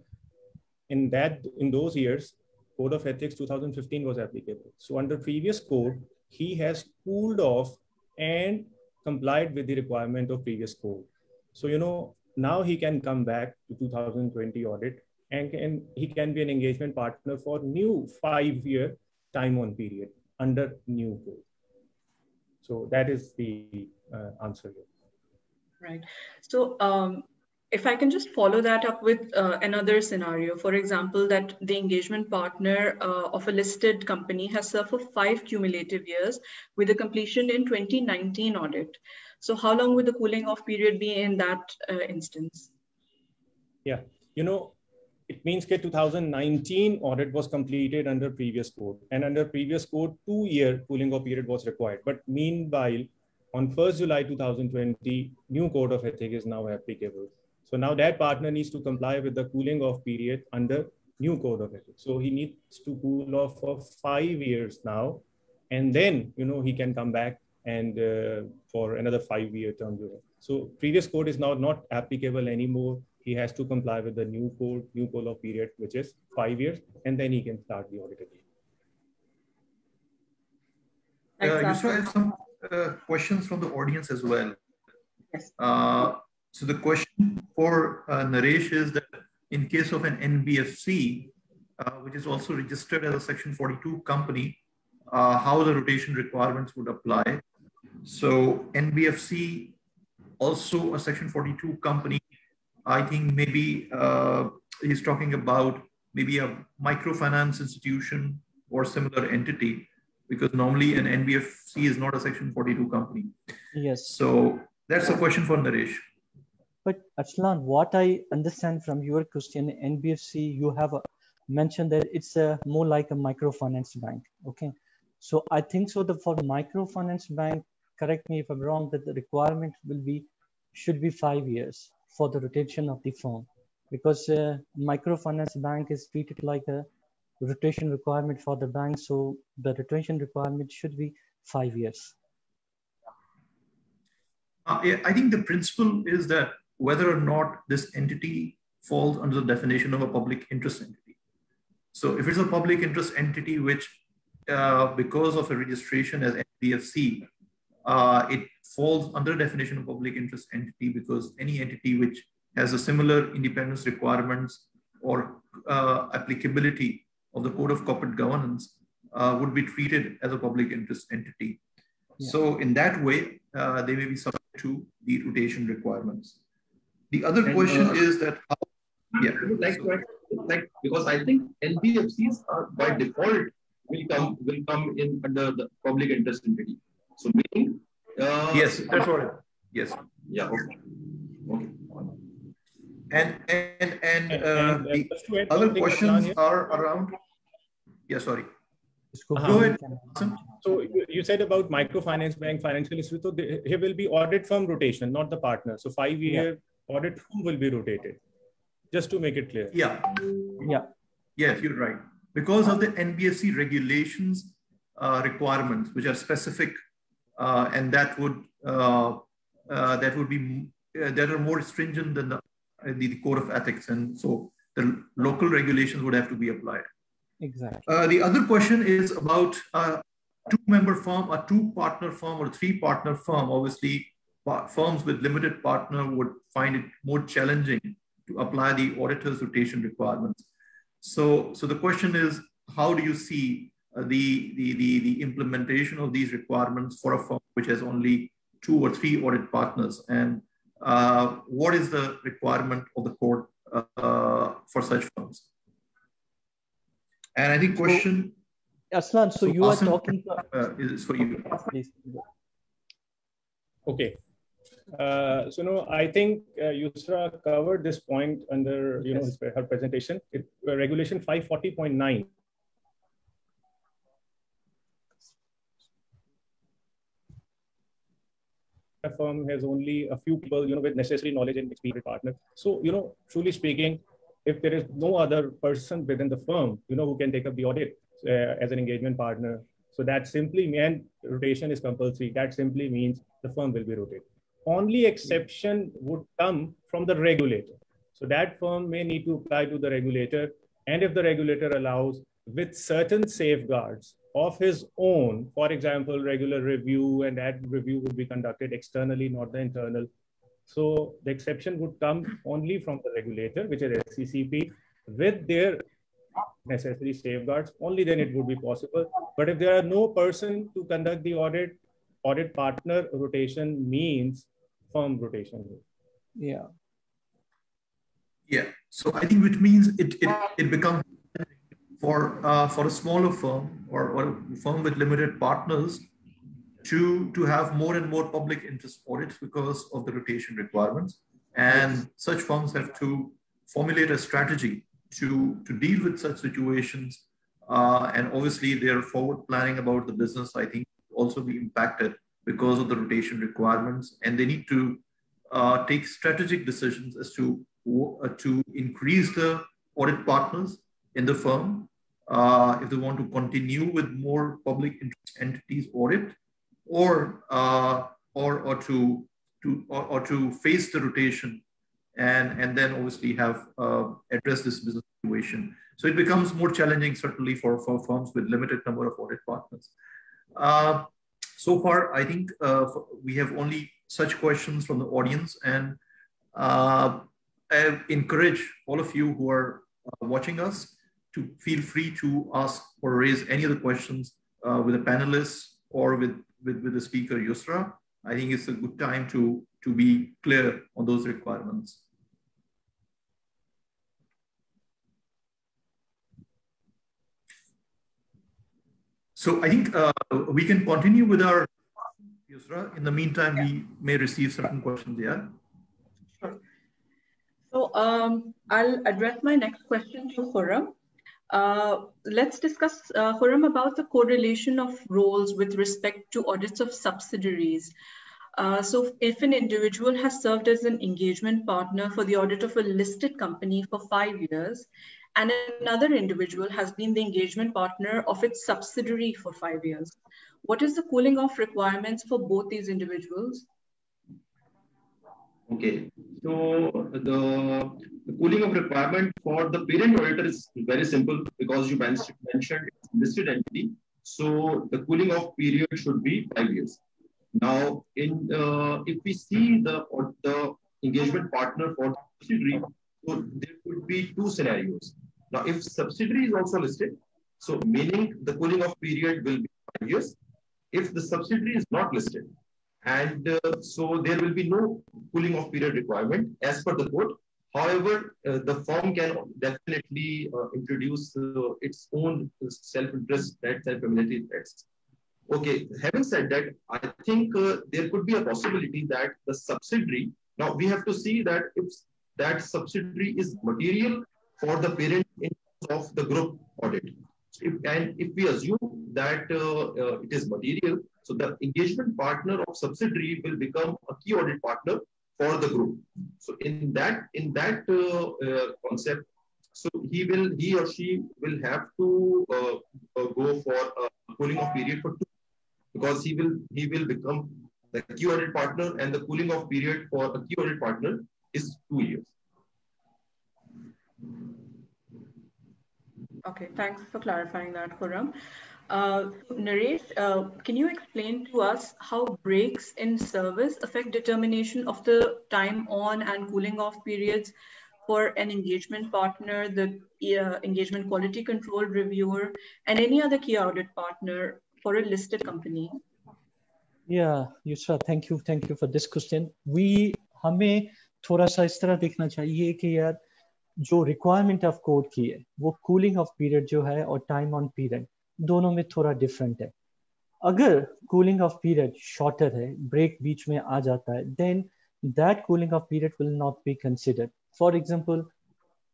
In those years, Code of Ethics 2015 was applicable. So under previous code, he has cooled off and complied with the requirement of previous code. So, now he can come back to 2020 audit and he can be an engagement partner for new 5-year time on period under new code. So that is the answer here. Right. So if I can just follow that up with another scenario, for example, that the engagement partner of a listed company has served for 5 cumulative years with a completion in 2019 audit. So how long would the cooling off period be in that instance? Yeah, it means that 2019 audit was completed under previous code, and under previous code, 2-year cooling off period was required. But meanwhile, on 1st July 2020, new Code of Ethics is now applicable. So now that partner needs to comply with the cooling off period under new Code of Ethics. So he needs to cool off for 5 years now, and then he can come back and for another 5-year term. So previous code is now not applicable anymore. He has to comply with the new code of period, which is 5 years, and then he can start the audit again. Yusra, I have some questions from the audience as well. Yes. So the question for Naresh is that in case of an NBFC, which is also registered as a Section 42 company, how the rotation requirements would apply. So NBFC, also a Section 42 company, I think maybe he's talking about maybe a microfinance institution or similar entity, because normally an NBFC is not a Section 42 company. Yes. So that's a question for Naresh. But Arslan, what I understand from your question, NBFC, you have mentioned that it's more like a microfinance bank. Okay. So I think so for microfinance bank, correct me if I'm wrong, that the requirement should be 5 years for the rotation of the firm, because microfinance bank is treated like a rotation requirement for the bank. So the rotation requirement should be 5 years. I think the principle is that whether or not this entity falls under the definition of a public interest entity. So if it's a public interest entity, which because of a registration as NBFC, it falls under definition of public interest entity, because any entity which has a similar independence requirements or applicability of the Code of Corporate Governance would be treated as a public interest entity. Yeah. So in that way, they may be subject to the rotation requirements. The other question is that how, yeah, because I think NBFCs are by default will come in under the public interest entity. So meaning yes, that's what. Yes. Yeah. Okay. Okay. And the other questions are around. Yeah. Sorry. Go ahead. So you said about microfinance bank, financial institute. So he will be audit firm rotation, not the partner. So 5-year audit firm will be rotated. Just to make it clear. Yeah. Yeah. Yes, you're right. Because of the NBFC regulations requirements, which are specific, and that are more stringent than the Code of Ethics, and so the local regulations would have to be applied. Exactly. The other question is about a 2-member firm, a 2-partner firm, or a 3-partner firm. Obviously, firms with limited partner would find it more challenging to apply the auditor's rotation requirements. So the question is, how do you see the implementation of these requirements for a firm which has only 2 or 3 audit partners, and what is the requirement of the court for such firms? And I think question. Aslan, so you Asim, are talking. Is for you. Please. Okay. So no, I think Yusra covered this point under her presentation. Regulation 540.9. A firm has only a few people, with necessary knowledge and experience partner. So, truly speaking, if there is no other person within the firm, who can take up the audit as an engagement partner, so that simply means rotation is compulsory. That simply means the firm will be rotated. Only exception would come from the regulator. So that firm may need to apply to the regulator, and if the regulator allows, with certain safeguards of his own, for example, regular review, and that review would be conducted externally, not the internal. So the exception would come only from the regulator, which is SCCP, with their necessary safeguards. Only then it would be possible. But if there are no person to conduct the audit partner rotation means firm rotation. Yeah. Yeah. So I think which means it becomes for a smaller firm or a firm with limited partners to have more and more public interest audits because of the rotation requirements. And such firms have to formulate a strategy to deal with such situations. And obviously their forward planning about the business, I think, also be impacted because of the rotation requirements. And they need to take strategic decisions as to increase the audit partners in the firm, if they want to continue with more public interest entities audit, or to face the rotation and then obviously have address this business situation. So it becomes more challenging, certainly for firms with limited number of audit partners. So far, I think we have only such questions from the audience, and I encourage all of you who are watching us to feel free to ask or raise any other questions with the panelists or with the speaker, Yusra. I think it's a good time to be clear on those requirements. So I think we can continue with our Yusra. In the meantime, we may receive certain questions. Yeah. Sure. So I'll address my next question to Khurram. Let's discuss, Khurram, about the correlation of roles with respect to audits of subsidiaries. So if an individual has served as an engagement partner for the audit of a listed company for 5 years, and another individual has been the engagement partner of its subsidiary for 5 years, what is the cooling off requirements for both these individuals? Okay, so the cooling off requirement for the parent auditor is very simple because you mentioned it's listed entity. So the cooling off period should be 5 years. Now, if we see the engagement partner for subsidiary, so there could be two scenarios. Now, if subsidiary is also listed, so meaning the cooling off period will be 5 years. If the subsidiary is not listed, and so there will be no cooling off period requirement as per the code. However, the firm can definitely introduce its own self-interest threats and familiarity threats. Okay, having said that, I think there could be a possibility that the subsidiary, now we have to see that if that subsidiary is material for the parent in terms of the group audit. If we assume that it is material, so the engagement partner of subsidiary will become a key audit partner for the group. So in that concept, so he or she will have to go for a cooling off period for 2, because he will become the key audit partner, and the cooling off period for a key audit partner is 2 years. Okay, thanks for clarifying that, Khurram. Naresh, can you explain to us how breaks in service affect determination of the time on and cooling off periods for an engagement partner, the engagement quality control reviewer, and any other key audit partner for a listed company? Yeah, Yusra, thank you for this question. हमें थोड़ा सा इस तरह देखना चाहिए कि यार जो रिक्वायरमेंट ऑफ कोड की है वो कूलिंग ऑफ पीरियड जो है और टाइम ऑन पीरियड दोनों में थोड़ा डिफरेंट है. अगर कूलिंग ऑफ पीरियड शॉर्टर है, ब्रेक बीच में आ जाता है, then that cooling off period will not be considered. For example,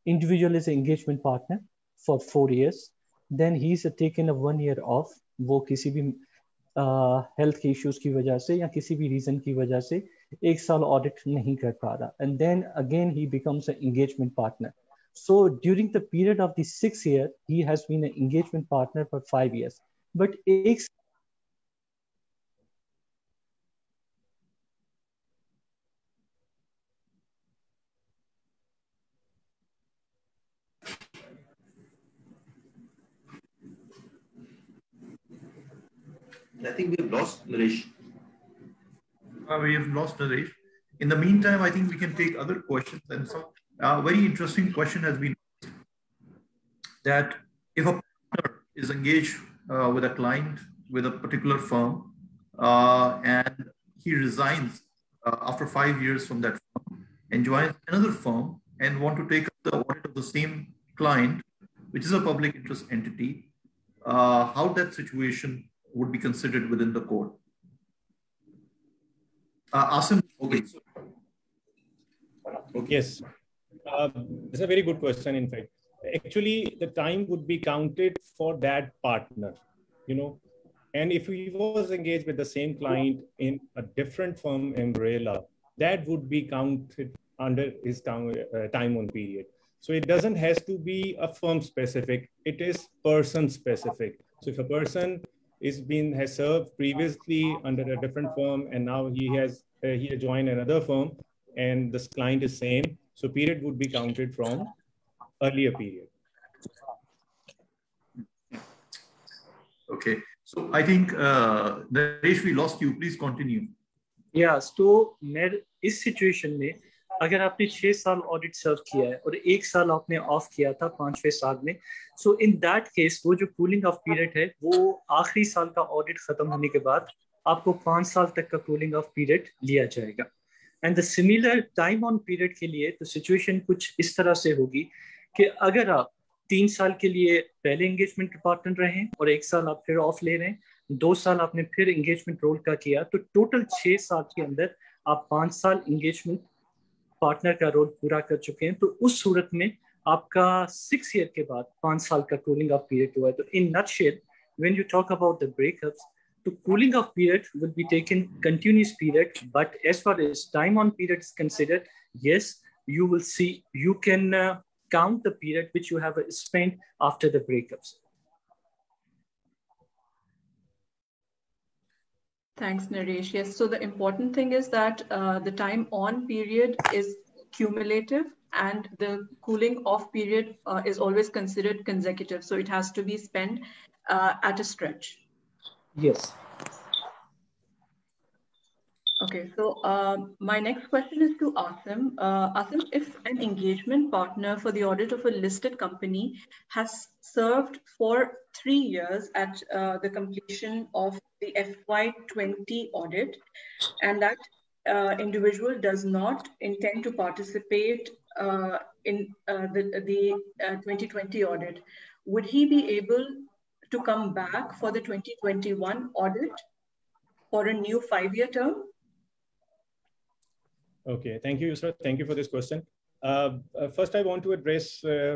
individual is engagement partner for 4 years, then he is taken a 1 year off. वो किसी भी हेल्थ के इश्यूज की वजह से या किसी भी रीजन की वजह से 1 साल ऑडिट नहीं कर पा रहा, and then again he becomes an engagement partner. So during the period of the 6 year, he has been an engagement partner for 5 years. But I think we have lost Naresh. We have lost Naresh. In the meantime, I think we can take other questions. And so a very interesting question has been that if a partner is engaged with a client with a particular firm and he resigns after 5 years from that firm and joins another firm and want to take up the audit of the same client, which is a public interest entity, how that situation would be considered within the code? Asim, okay. Yes, it's a very good question. In fact, actually, the time would be counted for that partner, and if he was engaged with the same client in a different firm umbrella, that would be counted under his time on period. So it doesn't has to be a firm specific; it is person specific. So if a person has served previously under a different firm and now he has joined another firm and this client is same, so period would be counted from earlier period. Okay, so I think Naresh, we lost you. Please continue. Yeah, so मैं इस situation में अगर आपने 6 साल audit सर्व किया है और 1 साल आपने ऑफ किया था 5वें साल में, सो इन दैट केस वो जो कूलिंग ऑफ पीरियड है वो आखिरी साल का ऑडिट खत्म होने के बाद आपको 5 साल तक का कूलिंग ऑफ पीरियड लिया जाएगा. And the similar time on period के लिए तो सिचुएशन कुछ इस तरह से होगी कि अगर आप 3 साल के लिए पहले एंगेजमेंट पार्टनर रहे और 1 साल आप फिर ऑफ ले रहे हैं, 2 साल आपने फिर एंगेजमेंट रोल का किया, तो टोटल 6 साल के अंदर आप 5 साल एंगेजमेंट पार्टनर का रोल पूरा कर चुके हैं। तो उस सूरत में आपका 6 ईयर के बाद 5 साल का कूलिंग ऑफ पीरियड हुआ है। तो in nutshell when you talk about the breakups, तो cooling off period will be taken continuous period, but as far as time on period is considered, yes, you will see, you can count the period which you have spent after the breakups. Thanks, Naresh. Yes, so the important thing is that the time on period is cumulative and the cooling off period is always considered consecutive. So it has to be spent at a stretch. Yes. Okay, so my next question is to Asim. Asim, if an engagement partner for the audit of a listed company has served for 3 years at the completion of the FY20 audit, and that individual does not intend to participate in the 2020 audit, would he be able to come back for the 2021 audit for a new 5-year term? Okay, thank you, Yusra. Thank you for this question. First, I want to address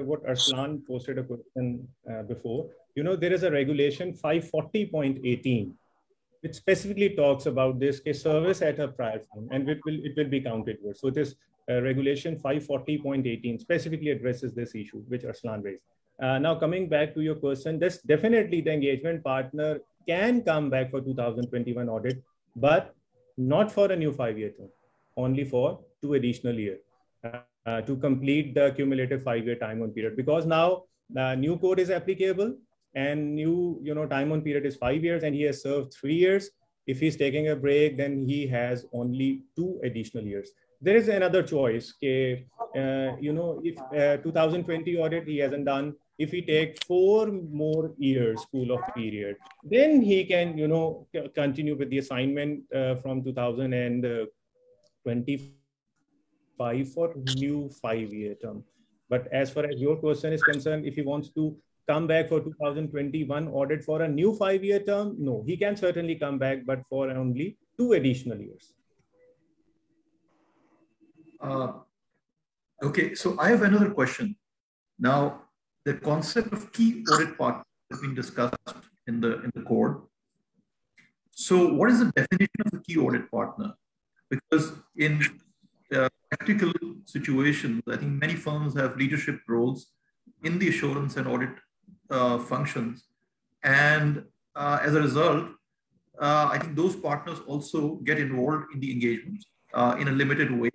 what Arslan posted a question before. You know, there is a regulation 540.18, which specifically talks about this case service at a prior firm, and it will be counted towards. So this regulation 540.18 specifically addresses this issue, which Arslan raised. Now, coming back to your question, this definitely the engagement partner can come back for 2021 audit, but not for a new 5-year term, only for 2 additional years to complete the cumulative 5-year time on period. Because now the new code is applicable and new time on period is 5 years and he has served 3 years. If he's taking a break, then he has only 2 additional years. There is another choice. If 2020 audit he hasn't done, if he takes 4 more years cool off period, then he can continue with the assignment from 2025 for new 5-year term. But as far as your question is concerned, if he wants to come back for 2021 audit for a new 5-year term, no, he can certainly come back, but for only 2 additional years. Okay, so I have another question. Now, the concept of key audit partner has been discussed in the code. So what is the definition of a key audit partner? Because in practical situations, I think many firms have leadership roles in the assurance and audit functions. And as a result, I think those partners also get involved in the engagement in a limited way.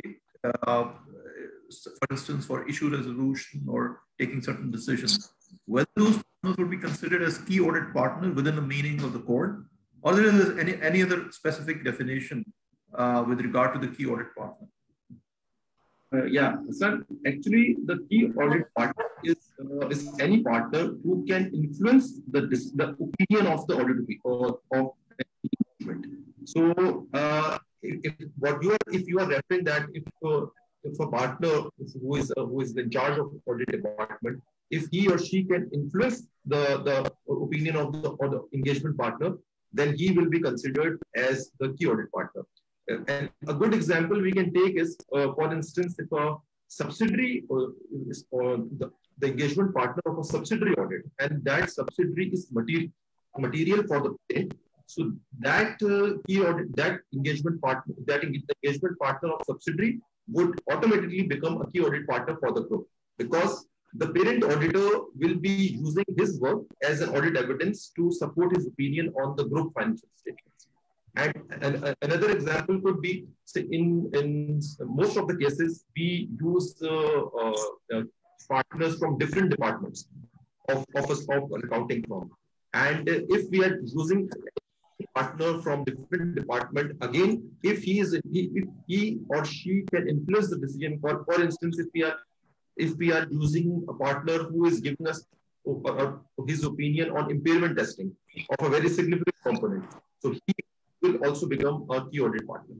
For instance, for issue resolution or taking certain decisions. Whether those partners would be considered as key audit partners within the meaning of the code, or there is any other specific definition with regard to the key audit partner? Yeah, sir. Actually, the key audit partner is any partner who can influence the opinion of the audit of the engagement. So, if you are referring that if a partner who is in charge of the audit department, if he or she can influence the opinion of the engagement partner, then he will be considered as the key audit partner. And a good example we can take is, for instance, if a subsidiary or the engagement partner of a subsidiary audit, and that subsidiary is material for the parent, so that key audit, that engagement partner of subsidiary would automatically become a key audit partner for the group, because the parent auditor will be using his work as an audit evidence to support his opinion on the group financial statements. And another example could be, say, in most of the cases, we use partners from different departments of an accounting firm. And if we are using a partner from different department, again, if he or she can influence the decision, for instance, if we are using a partner who is giving us his opinion on impairment testing of a very significant component, so he will also become a key audit partner.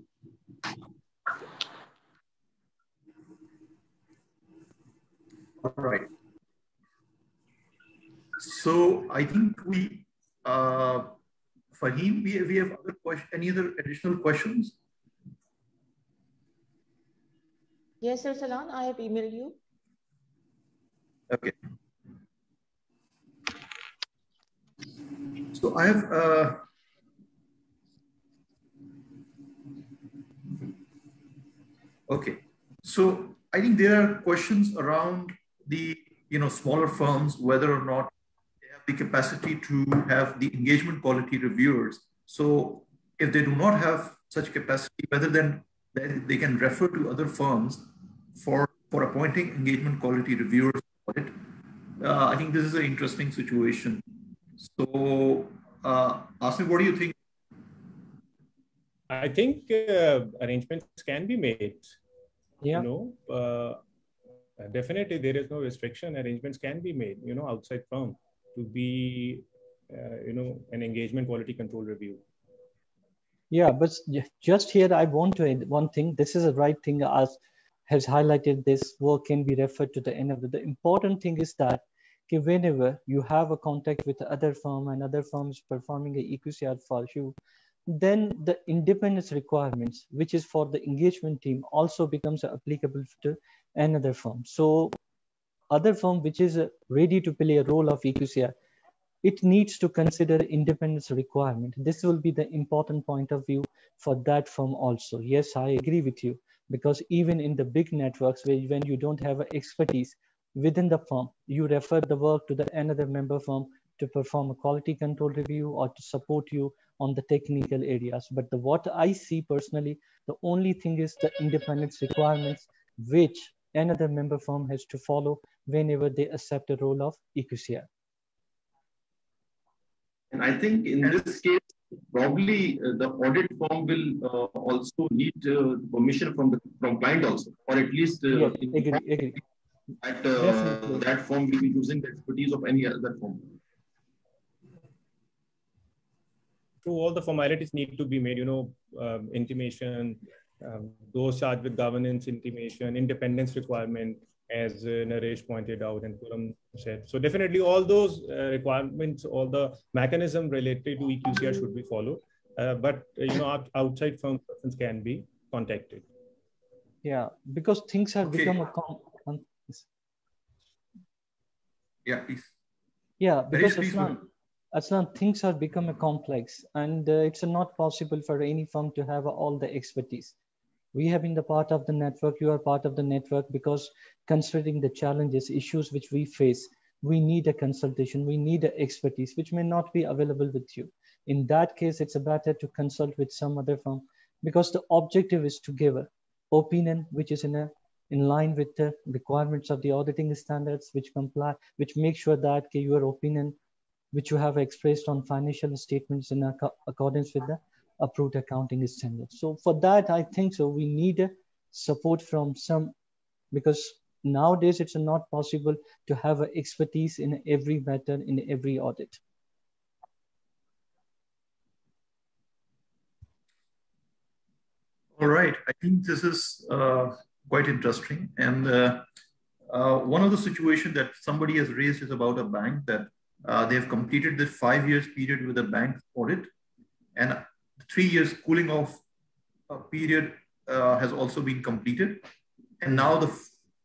All right. So I think Fahim, we have any other additional questions? Yes, Sir Salan, I have emailed you. Okay. So I have okay. So I think there are questions around the smaller firms, whether or not they have the capacity to have the engagement quality reviewers. So if they do not have such capacity, whether then they can refer to other firms for appointing engagement quality reviewers. I think this is an interesting situation. So, Asim, what do you think? I think arrangements can be made. Yeah. Definitely there is no restriction. Arrangements can be made, outside firm to be, an engagement quality control review. Yeah, but just here I want to add one thing. This is the right thing, as has highlighted. This work can be referred to the end of the important thing is that whenever you have a contact with other firm and other firms performing a EQCR for you, then the independence requirements, which is for the engagement team, also becomes applicable to another firm. So other firm which is ready to play a role of EQCR, it needs to consider independence requirement. This will be the important point of view for that firm also. Yes, I agree with you, because even in the big networks where when you don't have expertise within the firm, you refer the work to the another member firm to perform a quality control review or to support you on the technical areas. But what I see personally, the only thing is the independence requirements which another member firm has to follow whenever they accept a role of EQCR. And I think in this case, probably the audit firm will also need permission from client also, or at least yes, agree. That firm will be using the expertise of any other firm. So all the formalities need to be made, intimation, those charged with governance, intimation, independence requirement, as Naresh pointed out and Puram said. So definitely all those requirements, all the mechanism related to EQCR should be followed. But outside firm persons can be contacted. Yeah, because things have become a yeah, please. Yeah, because Aslan, things have become a complex, and it's not possible for any firm to have all the expertise. We have been the part of the network, you are part of the network, because considering the challenges, issues which we face, we need a consultation, we need a expertise, which may not be available with you. In that case, it's better to consult with some other firm, because the objective is to give an opinion which is in line with the requirements of the auditing standards, which make sure that your opinion, which you have expressed on financial statements in accordance with the approved accounting standards. So for that, I think so we need support from some, because nowadays it's not possible to have expertise in every matter, in every audit. All right, I think this is quite interesting. And one of the situations that somebody has raised is about a bank that they have completed the 5 years period with a bank audit, and 3 years cooling off period has also been completed. And now the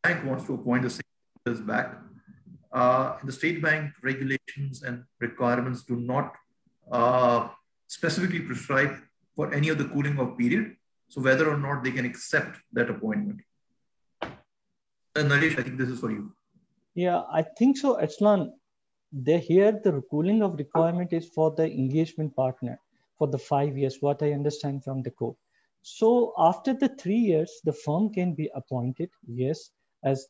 bank wants to appoint the same back. The state bank regulations and requirements do not specifically prescribe for any of the cooling off period. So whether or not they can accept that appointment. Naresh, I think this is for you. Yeah, I think so, Aslan. Here the cooling off requirement is for the engagement partner for the 5 years, what I understand from the code. So after the 3 years, the firm can be appointed, yes, as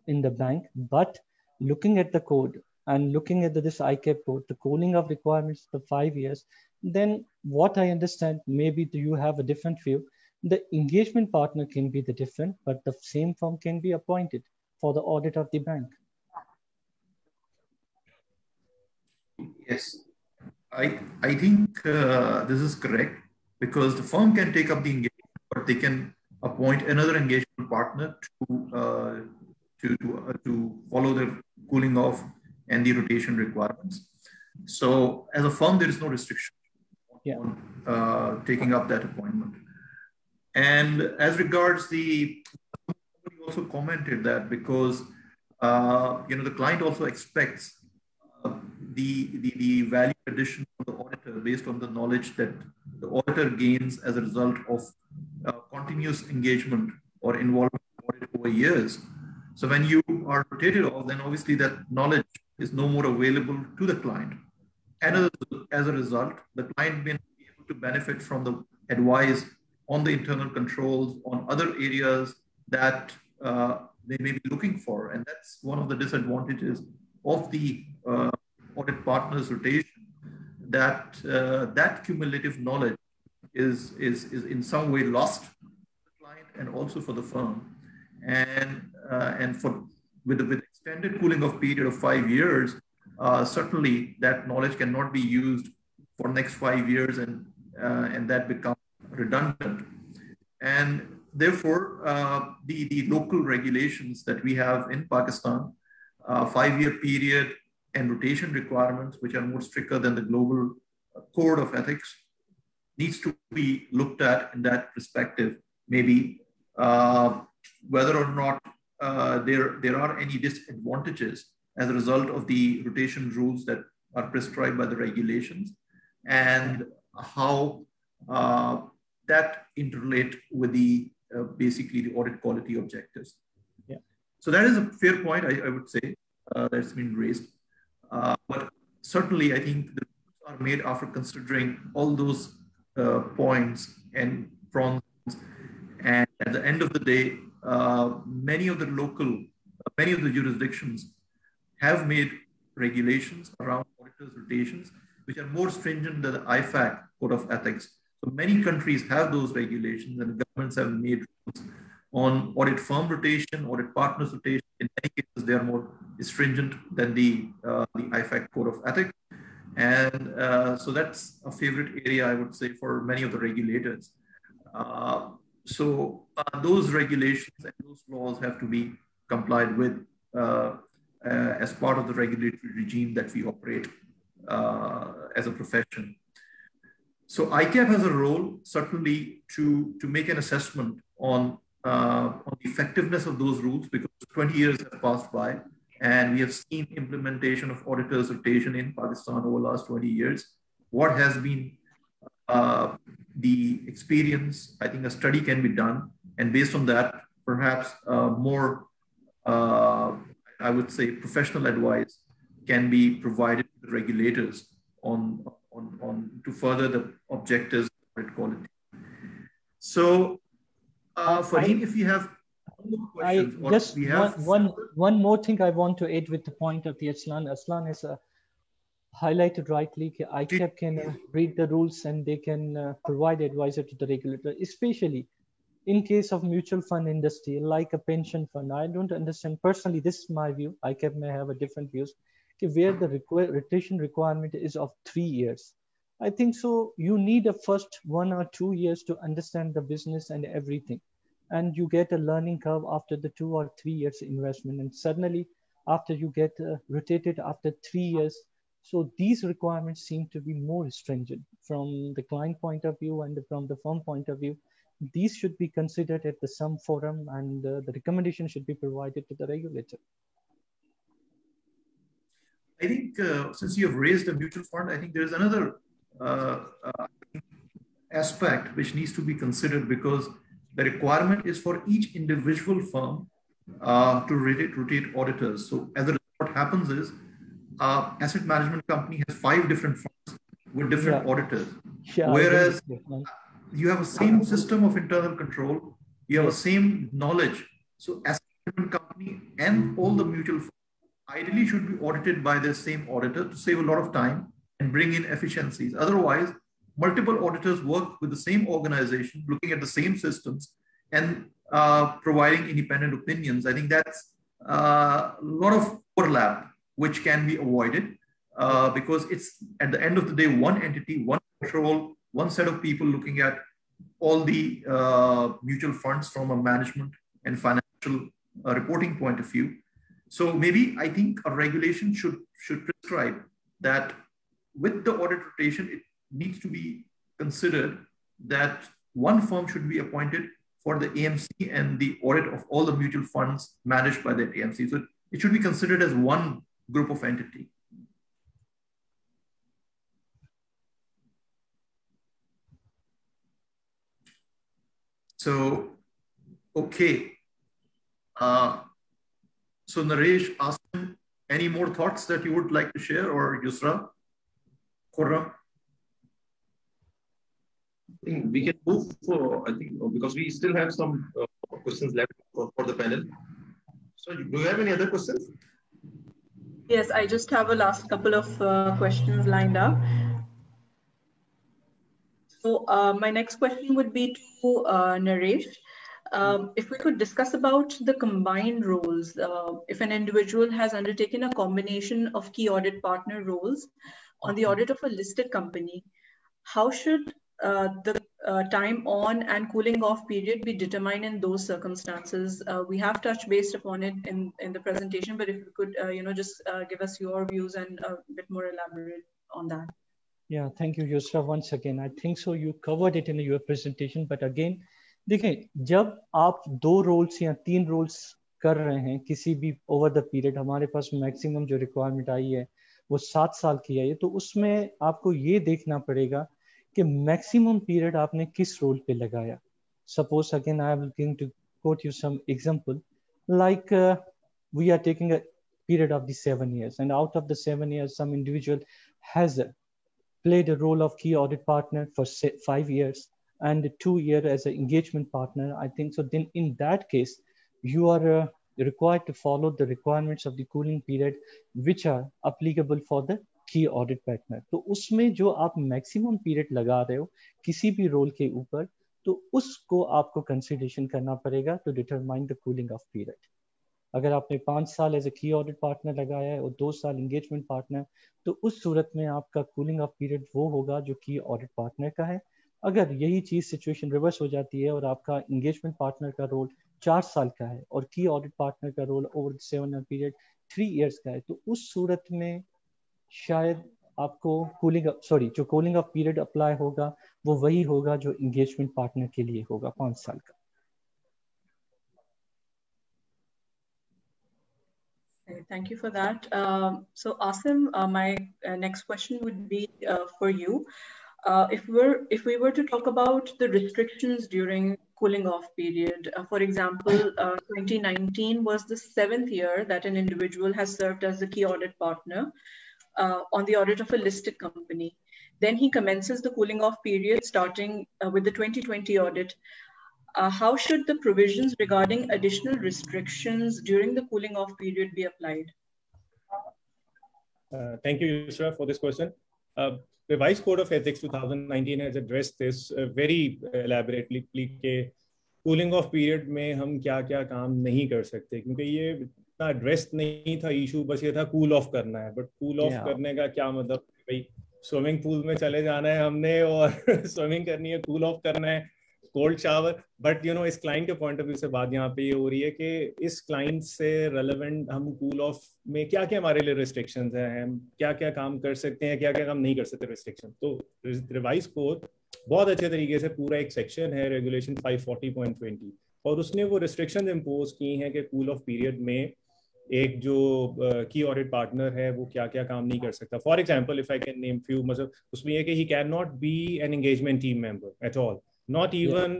in the bank, but looking at the code and looking at this ICAP code, the cooling off requirements for 5 years, then what I understand, maybe you have a different view, the engagement partner can be the different, but the same firm can be appointed for the audit of the bank. Yes, I think this is correct, because the firm can take up the engagement, but they can appoint another engagement partner to follow the cooling off and the rotation requirements. So as a firm, there is no restriction on taking up that appointment. And as regards the, somebody also commented that because the client also expects the value addition of the auditor based on the knowledge that the auditor gains as a result of continuous engagement or involvement in audit over years. So when you are rotated off, then obviously that knowledge is no more available to the client. And as a result, the client may be able to benefit from the advice on the internal controls, on other areas that they may be looking for. And that's one of the disadvantages of the audit partners rotation, that that cumulative knowledge is in some way lost to the client and also for the firm. And with extended cooling off period of 5 years, certainly that knowledge cannot be used for next 5 years, and that becomes redundant. And therefore, the local regulations that we have in Pakistan, 5-year period and rotation requirements, which are more stricter than the global code of ethics, needs to be looked at in that perspective. Maybe whether or not there are any disadvantages as a result of the rotation rules that are prescribed by the regulations, and how that interrelate with the basically the audit quality objectives. Yeah. So that is a fair point, I would say, that's been raised. But certainly, I think the rules are made after considering all those points and prongs. And at the end of the day, many of the jurisdictions have made regulations around auditors' rotations, which are more stringent than the IFAC Code of Ethics. So many countries have those regulations, and governments have made rules on audit firm rotation, audit partners rotation. In many cases, they are more stringent than the IFAC Code of Ethics. And so that's a favorite area, I would say, for many of the regulators. So those regulations and those laws have to be complied with as part of the regulatory regime that we operate as a profession. So ICAP has a role, certainly, to make an assessment on the effectiveness of those rules, because 20 years have passed by, and we have seen implementation of auditors' rotation in Pakistan over the last 20 years. What has been the experience? I think a study can be done, and based on that, perhaps more, I would say, professional advice can be provided to the regulators on to further the objectives of audit quality. So, Farheen, if you have questions, one more thing I want to add with the point of the Aslan. Aslan has highlighted rightly, ICAP can read the rules and they can provide advisor to the regulator, especially in case of mutual fund industry, like a pension fund. I don't understand personally, this is my view, ICAP may have a different views, where the rotation requirement is of 3 years. I think so you need a first 1 or 2 years to understand the business and everything. And you get a learning curve after the 2 or 3 years investment. And suddenly after you get rotated after 3 years, so these requirements seem to be more stringent from the client point of view and from the firm point of view. These should be considered at the some forum, and the recommendation should be provided to the regulator. I think since you have raised a mutual fund, I think there is another aspect which needs to be considered, because the requirement is for each individual firm to rotate auditors. So as a result, what happens is asset management company has 5 different firms with different auditors. Yeah, whereas you have a same system of internal control, you have a same knowledge. So asset management company and all the mutual funds ideally should be audited by the same auditor to save a lot of time and bring in efficiencies. Otherwise, multiple auditors work with the same organization, looking at the same systems and providing independent opinions. I think that's a lot of overlap, which can be avoided because it's at the end of the day, one entity, one control, one set of people looking at all the mutual funds from a management and financial reporting point of view. So maybe I think a regulation should prescribe that with the audit rotation, it needs to be considered that one firm should be appointed for the AMC and the audit of all the mutual funds managed by the AMC. So it should be considered as one group of entity. So, okay. So Naresh, Asim, any more thoughts that you would like to share, or Yusra, Khurram? I think we can move for, I think, because we still have some questions left for the panel. So do you have any other questions? Yes, I just have a last couple of questions lined up. So my next question would be to Naresh. If we could discuss about the combined roles, if an individual has undertaken a combination of key audit partner roles on the audit of a listed company, how should the time on and cooling off period be determined in those circumstances? We have touched based upon it in the presentation, but if you could, just give us your views and a bit more elaborate on that. Yeah, thank you, Yusra. Once again, I think so you covered it in your presentation, but again, देखिए, जब आप 2 roles या 3 roles कर रहे हैं किसी भी over the period, हमारे पास मैक्सिमम जो रिक्वायरमेंट आई है वो 7 साल की है, तो उसमें आपको ये देखना पड़ेगा कि मैक्सिमम पीरियड आपने किस रोल पे लगाया. Suppose again I am going to quote you some example, like we are taking a period of the 7 years, and out of the 7 years some individual has played a role of key audit partner for 5 years and 2 years as an engagement partner. I think so then in that case you are required to follow the requirements of the cooling period which are applicable for the key audit partner. तो उसमें जो आप maximum period लगा रहे हो किसी भी role के ऊपर, तो उसको आपको कंसिडरेशन करना पड़ेगा to determine the cooling off period. अगर आपने 5 साल एज ए की ऑडिट पार्टनर लगाया है और 2 साल इंगेजमेंट पार्टनर, तो उस सूरत में आपका कूलिंग ऑफ पीरियड वो होगा जो की ऑडिट पार्टनर का है. अगर यही चीज सिचुएशन रिवर्स हो जाती है और आपका इंगेजमेंट पार्टनर का रोल 4 साल का है और की ऑडिट पार्टनर का roll over the 7 year period 3 years का है, तो उस सूरत में शायद आपको जो कूलिंग ऑफ पीरियड अप्लाई होगा वो वही होगा जो इंगेजमेंट पार्टनर के लिए होगा 5 साल का. Thank you for that. So Asim, my next question would be for you. If we were to talk about the restrictions during cooling off period, for example, 2019 was the 7th year that an individual has served as the key audit partner on the audit of a listed company. Then he commences the cooling off period starting with the 2020 audit. How should the provisions regarding additional restrictions during the cooling off period be applied? Thank you, Yusra, for this question. Revised Code of Ethics 2019 has addressed this very elaborately कि cooling off period में हम क्या-क्या काम नहीं कर सकते, क्योंकि ये इतना addressed नहीं था इशू, बस ये था cool off करना है. But cool off करने का क्या मतलब, भाई स्विमिंग पूल में चले जाना है हमने और स्विमिंग करनी है, cool off करना है, कोल्ड शावर. बट इस क्लाइंट के पॉइंट ऑफ व्यू से बात यहाँ पे ये हो रही है कि इस क्लाइंट से रेलेवेंट हम कूल ऑफ में क्या क्या हमारे लिए रिस्ट्रिक्शंस हैं, हम क्या क्या काम कर सकते हैं, क्या क्या काम नहीं कर सकते रिस्ट्रिक्शन. तो रिवाइज कोड बहुत अच्छे तरीके से पूरा एक सेक्शन है रेगुलेशन 540.20 और उसने वो रिस्ट्रिक्शन इम्पोज की हैं कि कूल ऑफ पीरियड में एक जो की ऑडिट पार्टनर है वो क्या क्या काम नहीं कर सकता. For example if I can name few, मतलब उसमें यह कि he can not be an engagement team member at all, not even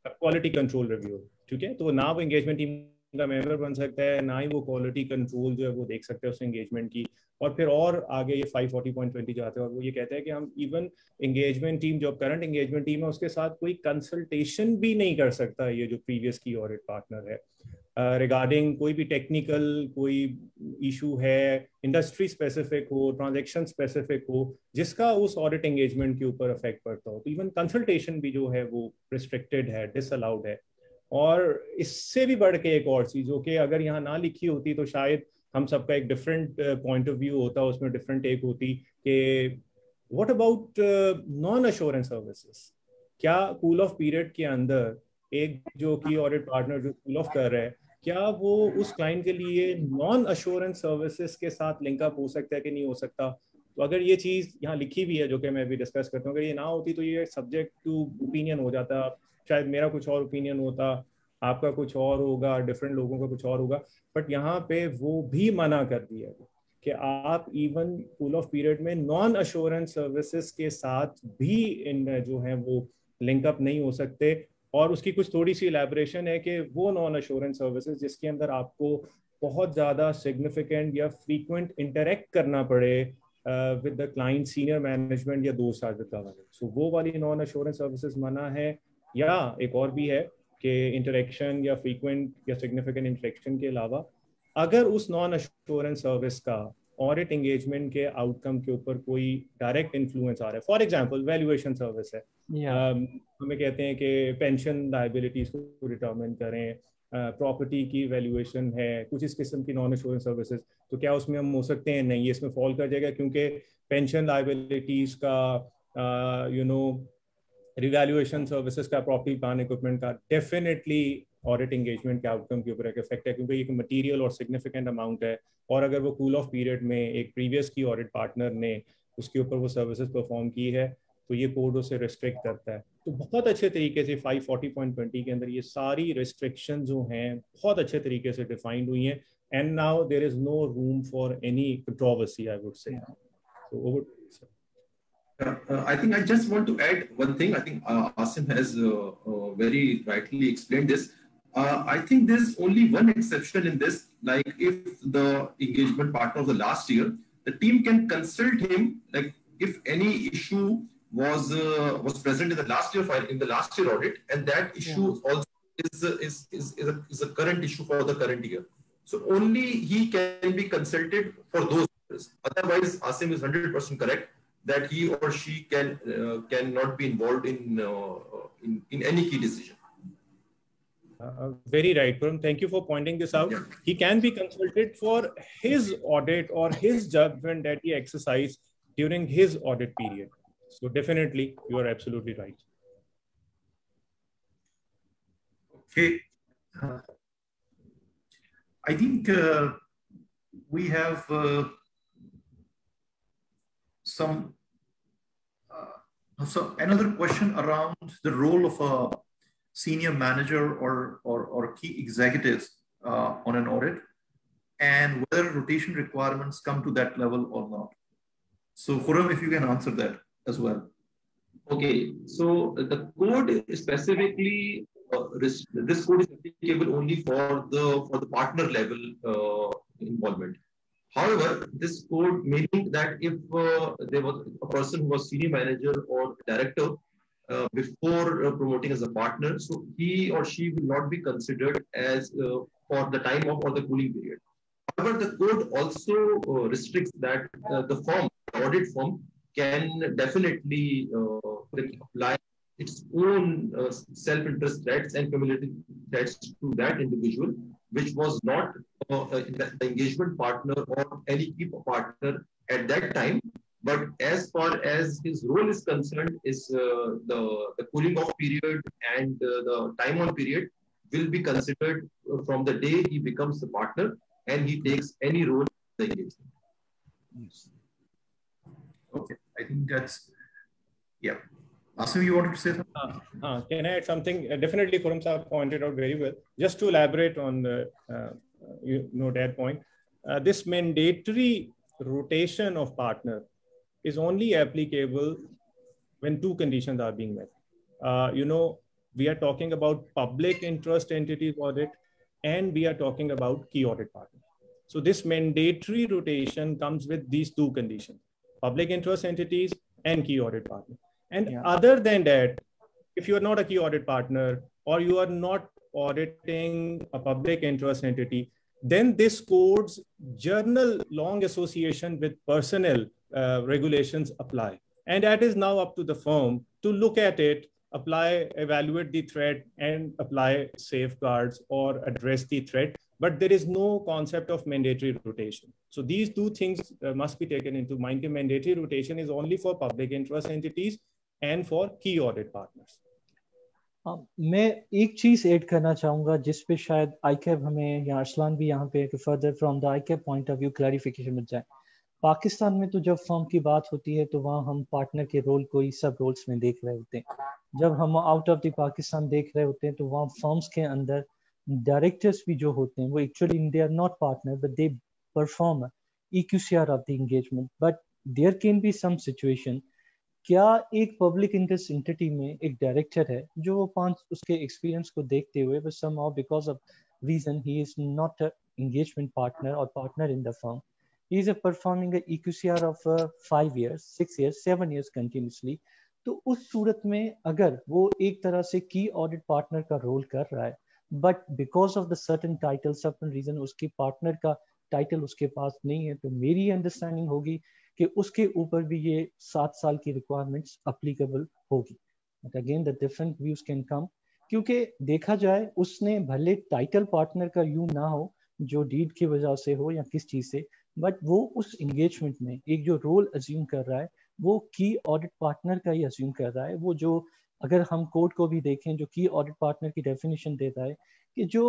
quality control review. ठीक है, तो ना वो एंगेजमेंट टीम का मेंबर बन सकता है, ना ही वो क्वालिटी कंट्रोल जो है वो देख सकते हैं उस एंगेजमेंट की. और फिर और आगे ये 540.20 जाते हैं और वो ये कहते हैं कि हम इवन एंगेजमेंट टीम जो करंट एंगेजमेंट टीम है उसके साथ कोई कंसल्टेशन भी नहीं कर सकता ये जो प्रीवियस की ऑडिट पार्टनर है रिगार्डिंग कोई भी टेक्निकल कोई इशू है, इंडस्ट्री स्पेसिफिक हो, ट्रांजैक्शन स्पेसिफिक हो, जिसका उस ऑडिट एंगेजमेंट के ऊपर इफेक्ट पड़ता हो. तो इवन कंसल्टेशन भी जो है वो रिस्ट्रिक्टेड है, डिसअलाउड है. और इससे भी बढ़ के एक और चीज जो कि अगर यहाँ ना लिखी होती तो शायद हम सबका एक डिफरेंट पॉइंट ऑफ व्यू होता, उसमें डिफरेंट टेक होती कि what about non assurance services. क्या कूल ऑफ पीरियड के अंदर एक जो की ऑडिट पार्टनर जो कूल ऑफ कर रहा है क्या वो उस क्लाइंट के लिए नॉन अश्योरेंस सर्विसेज के साथ लिंकअप हो सकता है कि नहीं हो सकता। तो अगर ये चीज़ यहाँ लिखी भी है, जो कि मैं भी डिस्कस करता हूँ, अगर ये ना होती तो ये सब्जेक्ट टू ओपिनियन हो जाता। शायद मेरा कुछ और ओपिनियन होता, आपका कुछ और होगा, डिफरेंट लोगों का कुछ और होगा, बट यहाँ पे वो भी मना कर दिया है कि आप इवन कूल ऑफ पीरियड में नॉन अश्योरेंस सर्विसेज के साथ भी इन जो है वो लिंकअप नहीं हो सकते। और उसकी कुछ थोड़ी सी इलेबोरेशन है कि वो नॉन अश्योरेंस सर्विसेज जिसके अंदर आपको बहुत ज़्यादा सिग्निफिकेंट या फ्रीक्वेंट इंटरेक्ट करना पड़े with the client, senior management या दोस्त विद गवर्नेंस, सो वो वाली नॉन अश्योरेंस सर्विसेज मना है। या एक और भी है कि इंटरेक्शन या फ्रीक्वेंट या सिग्निफिकेंट इंटरेक्शन के अलावा अगर उस नॉन अश्योरेंस सर्विस का ऑडिट एंगेजमेंट के आउटकम के ऊपर कोई डायरेक्ट इन्फ्लुएंस आ रहा है, फॉर एग्जांपल वैल्यूएशन सर्विस है, हमें कहते हैं कि पेंशन लायबिलिटीज को डिटरमिन करें, प्रॉपर्टी की वैल्यूएशन है, कुछ इस किस्म की नॉन एश्योरेंस सर्विसेज, तो क्या उसमें हम हो सकते हैं? नहीं, इसमें फॉल कर जाएगा, क्योंकि पेंशन लायबिलिटीज का रिवैल्यूएशन सर्विसेज का, प्रॉपर्टी प्लान इक्विपमेंट का डेफिनेटली ऑडिट एंगेजमेंट के आउटकम के ऊपर एक इफेक्ट है, क्योंकि एक मटीरियल और सिग्निफिकेंट अमाउंट है। और अगर वो कूल ऑफ पीरियड में एक प्रीवियस की ऑडिट पार्टनर ने उसके ऊपर वो सर्विसेज परफॉर्म की है तो ये कोड उसे रिस्ट्रिक्ट करता है। तो बहुत अच्छे तरीके से 540.20 के अंदर ये सारी रिस्ट्रिक्शन जो हैं बहुत अच्छे तरीके से डिफाइंड हुई हैं, and now there is no room for any controversy, I would say. So over to you, sir. I think I just want to add one thing. I think Asim has very rightly explained this. I think there's only one exception in this. Like if the engagement partner of the last year, the team can consult him. Like if any issue was present in the last year file, in the last year audit, and that issue also is a current issue for the current year. So only he can be consulted for those. Otherwise, Asim is 100% correct that he or she cannot be involved in any key decision. Very right, Puram. Thank you for pointing this out. Yeah. He can be consulted for his audit or his judgment that he exercised during his audit period. So definitely, you are absolutely right. Okay. I think we have so another question around the role of a senior manager or key executives on an audit, and whether rotation requirements come to that level or not. So Khurram, if you can answer that as well. Okay, so the code specifically, this code is applicable only for the partner level involvement. However, this code meaning that if there was a person who was senior manager or director before promoting as a partner, so he or she will not be considered as for the time of or the cooling period. However, the code also restricts that the audit firm can definitely apply its own self-interest threats and cumulative threats to that individual, which was not the engagement partner or any key partner at that time. But as far as his role is concerned, is the cooling off period and the time on period will be considered from the day he becomes the partner and he takes any role in the engagement. Yes. Okay, I think that's, yeah. Asim, you wanted to say something? Can I add something? Definitely, Khurram Sahab pointed out very well. Just to elaborate on the that point, this mandatory rotation of partner is only applicable when two conditions are being met. We are talking about public interest entities audit, and we are talking about key audit partner. So this mandatory rotation comes with these two conditions: public interest entities and key audit partner. And other than that, if you are not a key audit partner or you are not auditing a public interest entity, then this code's journal long association with personnel regulations apply. And that is now up to the firm to look at it, apply, evaluate the threat, and apply safeguards or address the threat. But there is no concept of mandatory rotation. So these two things must be taken into mind. The mandatory rotation is only for public interest entities and for key audit partners. मैं एक चीज add करना चाहूंगा जिस पे शायद आईकैब हमें या अरसलान भी यहाँ पे further from the ICAP point of view clarification मिल जाए। पाकिस्तान में तो जब फर्म की बात होती है तो वहाँ हम पार्टनर के रोल को ही सब रोल्स में देख रहे होते हैं। जब हम आउट ऑफ द पाकिस्तान देख रहे होते हैं तो वहाँ फर्म्स के अंदर डायरेक्टर्स भी जो होते हैं वो actually they are not partner but they perform EQCR of the engagement. But there can be some situation, क्या एक पब्लिक इंटरेस्ट एंटिटी में एक डायरेक्टर है जो वो उसके एक्सपीरियंस को देखते हुए but somehow because of reason he is not a engagement partner और partner in the firm, he is performing a EQCR of 5 years, 6 years, 7 years continuously। तो उस सूरत में अगर वो एक तरह से की ऑडिट पार्टनर का रोल कर रहा है but because of the certain title certain reason उसकी पार्टनर का टाइटल उसके पास नहीं है, तो मेरी अंडरस्टैंडिंग होगी कि उसके ऊपर भी ये 7 साल की रिक्वायरमेंट्स अप्लीकेबल होगी। But again the different views can come, क्योंकि देखा जाए उसने भले टाइटल पार्टनर का यूं ना हो जो डीड की वजह से हो या किस चीज से, बट वो उस एंगेजमेंट में एक जो रोल अज्यूम कर रहा है वो की ऑडिट पार्टनर का ही अज्यूम कर रहा है। वो जो अगर हम कोड को भी देखें जो की ऑडिट पार्टनर की डेफिनेशन देता है कि जो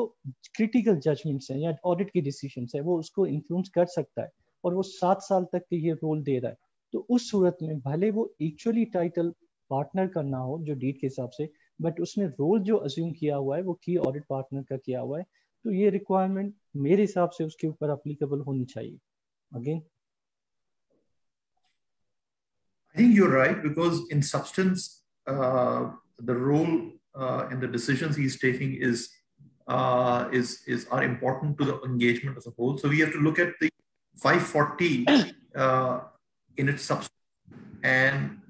क्रिटिकल जजमेंट्स हैं या ऑडिट की डिसीजंस है वो उसको इन्फ्लुएंस कर सकता है और वो 7 साल तक के ये रोल दे रहा है, तो उस सूरत में भले वो एक्चुअली टाइटल पार्टनर का ना हो जो डीड के हिसाब से, बट उसने रोल जो अज्यूम किया हुआ है वो की ऑडिट पार्टनर का किया हुआ है, तो ये रिक्वायरमेंट मेरे हिसाब से उसके ऊपर अप्लीकेबल होनी चाहिए। Again, I think you're right, because in substance, the role and the decisions he's taking are important to the engagement as a whole. So we have to look at the 540 in its substance, and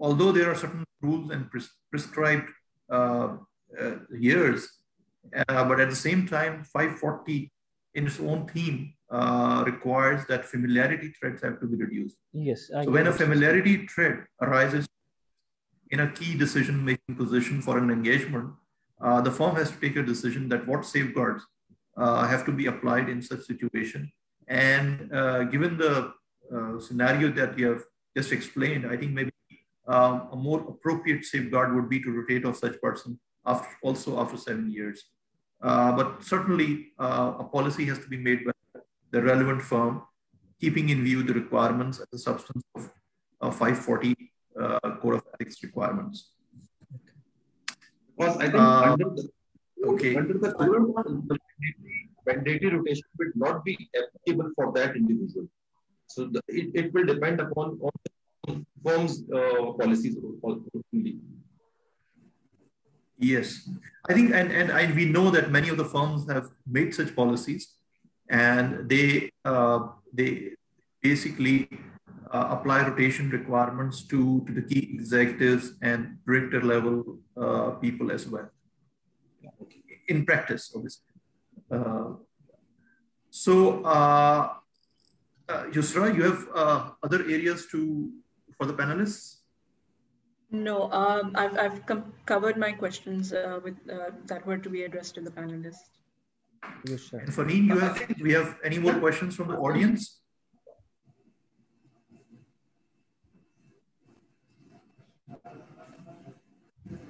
although there are certain rules and prescribed years, but at the same time, 540 in its own theme requires that familiarity threats have to be reduced. Yes. So when a familiarity threat arises in a key decision-making position for an engagement, the firm has to take a decision that what safeguards have to be applied in such situation. And given the scenario that you have just explained, I think maybe a more appropriate safeguard would be to rotate off such person after 7 years. But certainly a policy has to be made by the relevant firm, keeping in view the requirements and the substance of 540 Code of Ethics requirements. Because I think under the current mandatory rotation will not be applicable for that individual. So it will depend upon the firm's policies only. Yes, I think, and we know that many of the firms have made such policies, and they basically apply rotation requirements to the key executives and director level people as well, in practice, obviously. Yusra, you have other areas for the panelists? No, I've covered my questions with that were to be addressed to the panelists. Yes, sir. And Fareen, we have any more questions from the audience?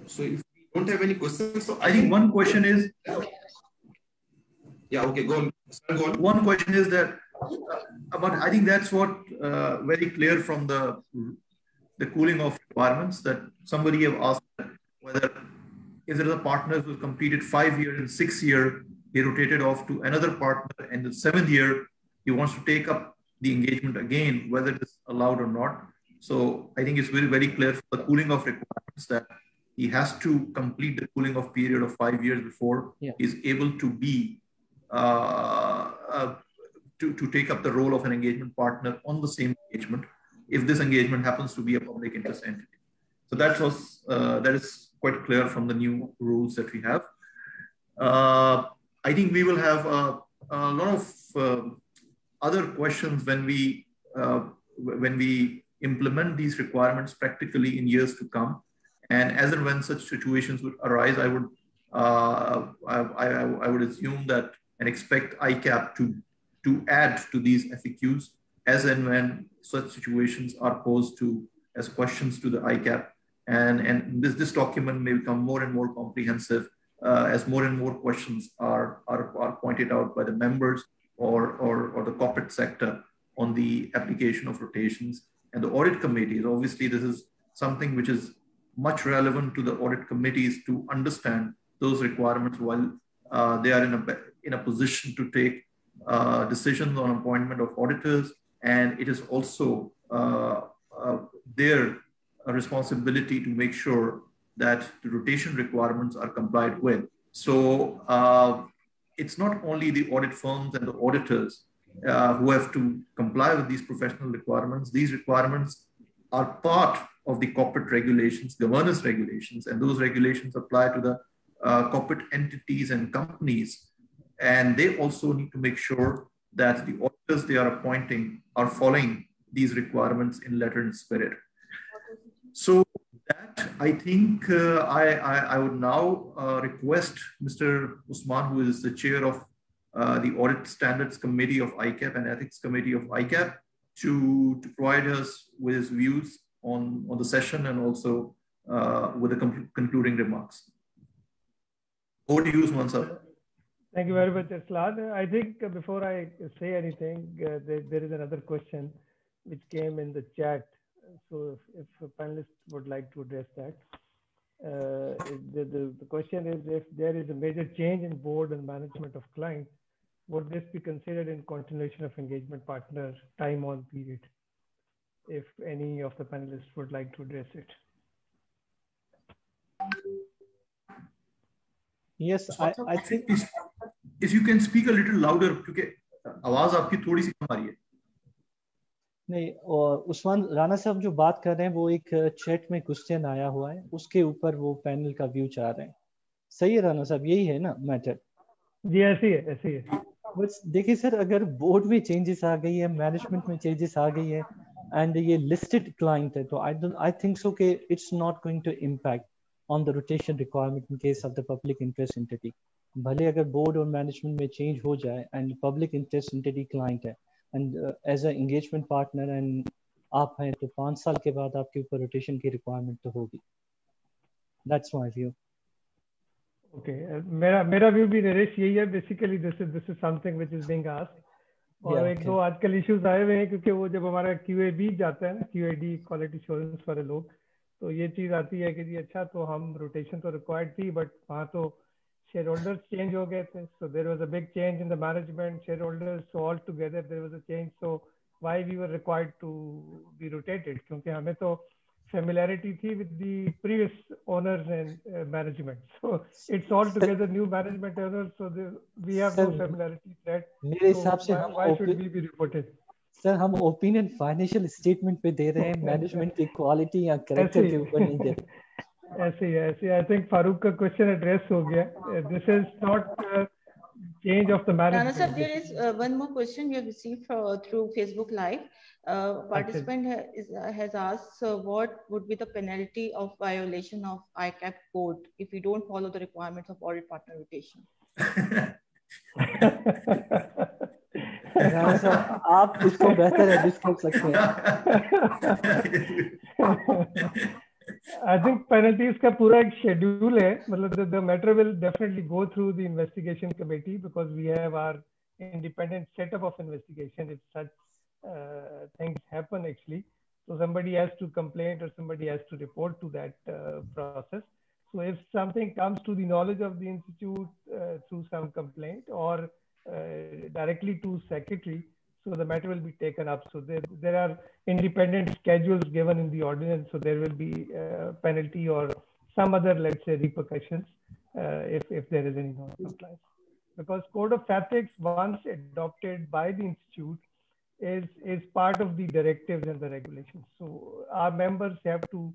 So if we don't have any questions, so I think one question is. Yeah, okay, go on. Go on. One question is that, but I think that's what very clear from the cooling off requirements, that somebody have asked whether if there is a partner who completed 5 years and 6 years, he rotated off to another partner, and the 7th year he wants to take up the engagement again, whether it is allowed or not. So I think it's very, very clear for the cooling off requirements that he has to complete the cooling off period of 5 years before he's able to be to take up the role of an engagement partner on the same engagement, if this engagement happens to be a public interest entity. So that is quite clear from the new rules that we have. I think we will have a lot of other questions when we implement these requirements practically in years to come. And as and when such situations would arise, I would assume that and expect ICAP to add to these FAQs as and when such situations are posed as questions to the ICAP And this document may become more and more comprehensive as more and more questions are pointed out by the members or the corporate sector on the application of rotations. And the audit committees, obviously this is something which is much relevant to the audit committees to understand those requirements while they are in a position to take decisions on appointment of auditors. And it is also their responsibility to make sure that the rotation requirements are complied with. So it's not only the audit firms and the auditors who have to comply with these professional requirements. These requirements are part of the corporate regulations, governance regulations, and those regulations apply to the corporate entities and companies. And they also need to make sure that the auditors they are appointing are following these requirements in letter and spirit. So that, I think I would now request Mr. Usman, who is the chair of the Audit Standards Committee of ICAP and Ethics Committee of ICAP, to provide us with his views on the session and also with the concluding remarks. Over to you, Usman sir. Thank you very much, Aslan. I think before I say anything, there is another question which came in the chat. So if a panelist would like to address that. The question is, if there is a major change in board and management of client, would this be considered in continuation of engagement partner time on period? If any of the panelists would like to address it. Yes, I think. If you can speak a little louder, because आवाज आपकी थोड़ी सी कम आ रही है. नहीं, और उस्मान राणा साहब जो बात कर रहे हैं वो एक चैट में क्वेश्चन आया हुआ है, उसके ऊपर वो पैनल का व्यू चाह रहे हैं. सही है राणा साहब, यही है ना मैटर? जी ऐसे है. बस देखिए सर, अगर बोर्ड में चेंजेस आ गई है, मैनेजमेंट में चेंजेस आ गई है एंड ये लिस्टेड क्लाइंट है, तो आई थिंक सो कि it's not going to impact on the rotation requirement in case of the public interest entity. भले अगर बोर्ड और मैनेजमेंट में चेंज हो जाए and public interest entity client है and as a engagement partner and आप हैं, तो 5 साल के बाद आपके ऊपर रोटेशन की रिक्वायरमेंट तो होगी. That's my view. ओके, मेरा व्यू भी नरेश यही है. Basically this is something which is being asked. और एक दो आजकल इश्यूज आए हुए हैं, क्योंकि वो जब हमारा QAB जाता है ना, QAD क्वालिटी एश्योरेंस वाले लोग, तो ये चीज आती है कि जी अच्छा, तो हम रोटेशन तो रिक्वायर्ड थी, बट वहाँ तो शेयर होल्डर्स चेंज हो गए थे. So there was a big change in the management, shareholders, so all together there was a change. So why we were required to be rotated, क्योंकि हमें तो familiarity थी with the previous owners and management. So it's all together new management owners, so we have no familiarity that. मेरे हिसाब से why should we be reported? Sir, हम opinion financial statement पे दे रहे हैं, मैनेजमेंट की क्वालिटी या कैरेक्टर के ऊपर नहीं दे रहे. ऐसे आई थिंक फारूक का क्वेश्चन एड्रेस हो गया. This is not change of the management. Sir, there is one more question we have received through Facebook Live. Participant has asked, what would be the penalty of violation of ICAP code if we don't follow the requirements of audit partner rotation? आप इसको बेहतर edit कर सकते हैं. I think penalties का पूरा एक schedule है. मतलब the matter will definitely go through the investigation committee, because we have our independent setup of investigation if such things happen actually. So somebody has to complain or somebody has to report to that process. So if something comes to the knowledge of the institute through some complaint or directly to secretary, so the matter will be taken up. So there are independent schedules given in the ordinance. So there will be penalty or some other, let's say, repercussions if there is any non-compliance. Because Code of Ethics, once adopted by the institute, is part of the directives and the regulations. So our members have to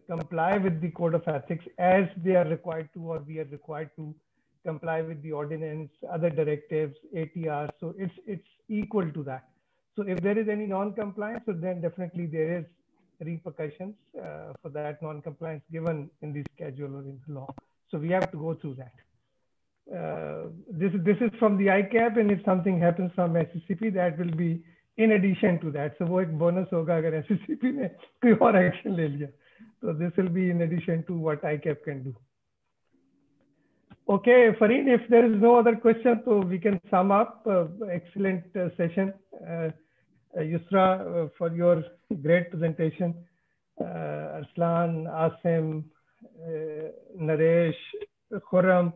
comply with the Code of Ethics as they are required to, or we are required to comply with the ordinance, other directives, ATR. So it's equal to that. So if there is any non-compliance, so then definitely there is repercussions for that non-compliance given in the schedule or in the law. So we have to go through that. This is from the ICAP, and if something happens from SCCP, that will be in addition to that. So वो एक bonus होगा अगर SSCP ने कोई और action ले लिया. So this will be in addition to what ICAP can do. Okay, Fareed, if there is no other question, so we can sum up. Excellent session. Yusra, for your great presentation. Arslan, Asim, Naresh, Khurram,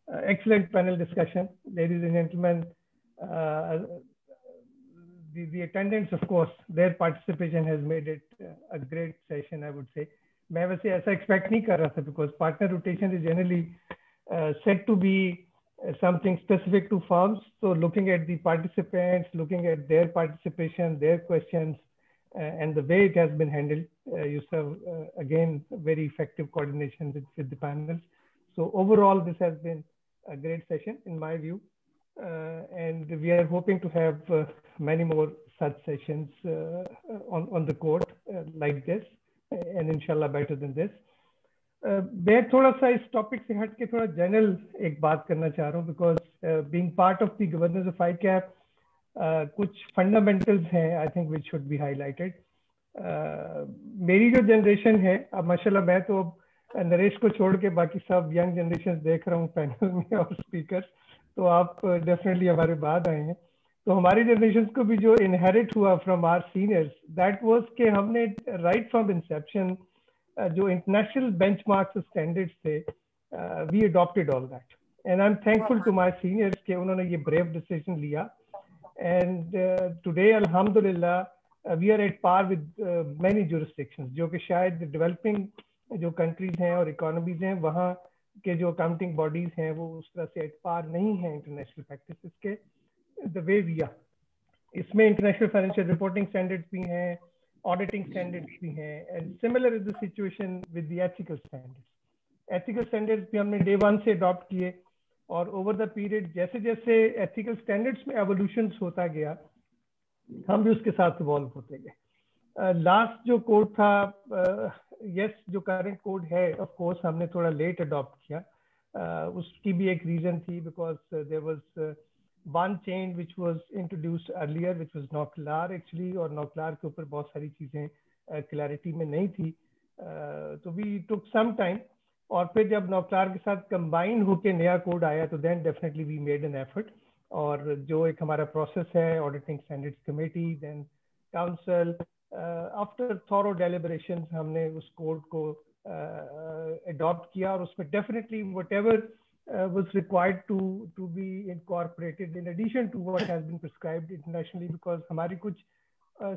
excellent panel discussion. Ladies and gentlemen, the attendance, of course, their participation has made it a great session, I would say. मैं वैसे ऐसा expect नहीं कर रहा था, because partner rotation is generally said to be something specific to firms. So looking at the participants, looking at their participation, their questions, and the way it has been handled, Yusuf, again, very effective coordination with the panels. So overall, this has been a great session in my view. And we are hoping to have many more such sessions on the court like this, and inshallah better than this. मैं थोड़ा सा इस topic से हट के थोड़ा general एक बात करना चाह रहा हूँ, because being part of the governance of ICAP कुछ फंडामेंटल्स हैं I think which should be highlighted. मेरी जो जनरेशन है, अब माशाल्लाह मैं तो नरेश को छोड़ के बाकी सब यंग जनरेशन देख रहा हूँ पैनल में और स्पीकर, तो आप डेफिनेटली हमारे बाद आए हैं. तो हमारी जनरेशन को भी जो इनहेरिट हुआ from our seniors, that was कि हमने राइट फ्रॉम इंसेप्शन जो इंटरनेशनल बेंचमार्क्स स्टैंडर्ड्स थे, we adopted all that, and I am thankful to my seniors कि उन्होंने ये ब्रेव डिसीजन लिया. एंड टुडे अल्हम्दुलिल्लाह we are at par with many jurisdictions, जो कि शायद डेवलपिंग जो कंट्रीज हैं और इकोनॉमीज हैं वहाँ के जो अकाउंटिंग बॉडीज हैं वो उस तरह से एट पार नहीं है इंटरनेशनल प्रैक्टिसेस के द वे वी आर. इसमें इंटरनेशनल फाइनेंशियल रिपोर्टिंग स्टैंडर्ड्स भी हैं, ऑडिटिंग स्टैंडर्ड्स भी हैं, and similar is the situation with the ethical standards. Ethical standards भी हमने डे वन से अडॉप्ट किए, और ओवर द पीरियड जैसे जैसे एथिकल स्टैंडर्ड्स में एवोल्यूशन होता गया, हम भी उसके साथ इवॉल्व होते गए. लास्ट जो कोड था, यस जो करंट कोड है, ऑफ कोर्स हमने थोड़ा लेट अडॉप्ट किया. उसकी भी एक रीजन थी, because there was one change which was introduced earlier, which was नौकलार actually, और नौकलार के ऊपर बहुत सारी चीजें क्लैरिटी में नहीं थी, तो we took some time. और फिर जब नौकलार के साथ कंबाइन होके नया कोड आया, तो then definitely we made an effort. और जो एक हमारा प्रोसेस है, auditing standards committee, then council, after thorough deliberations हमने उस कोड को अडॉप्ट किया, और उसमें definitely whatever was required to be incorporated in addition to what has been prescribed internationally, because हमारी कुछ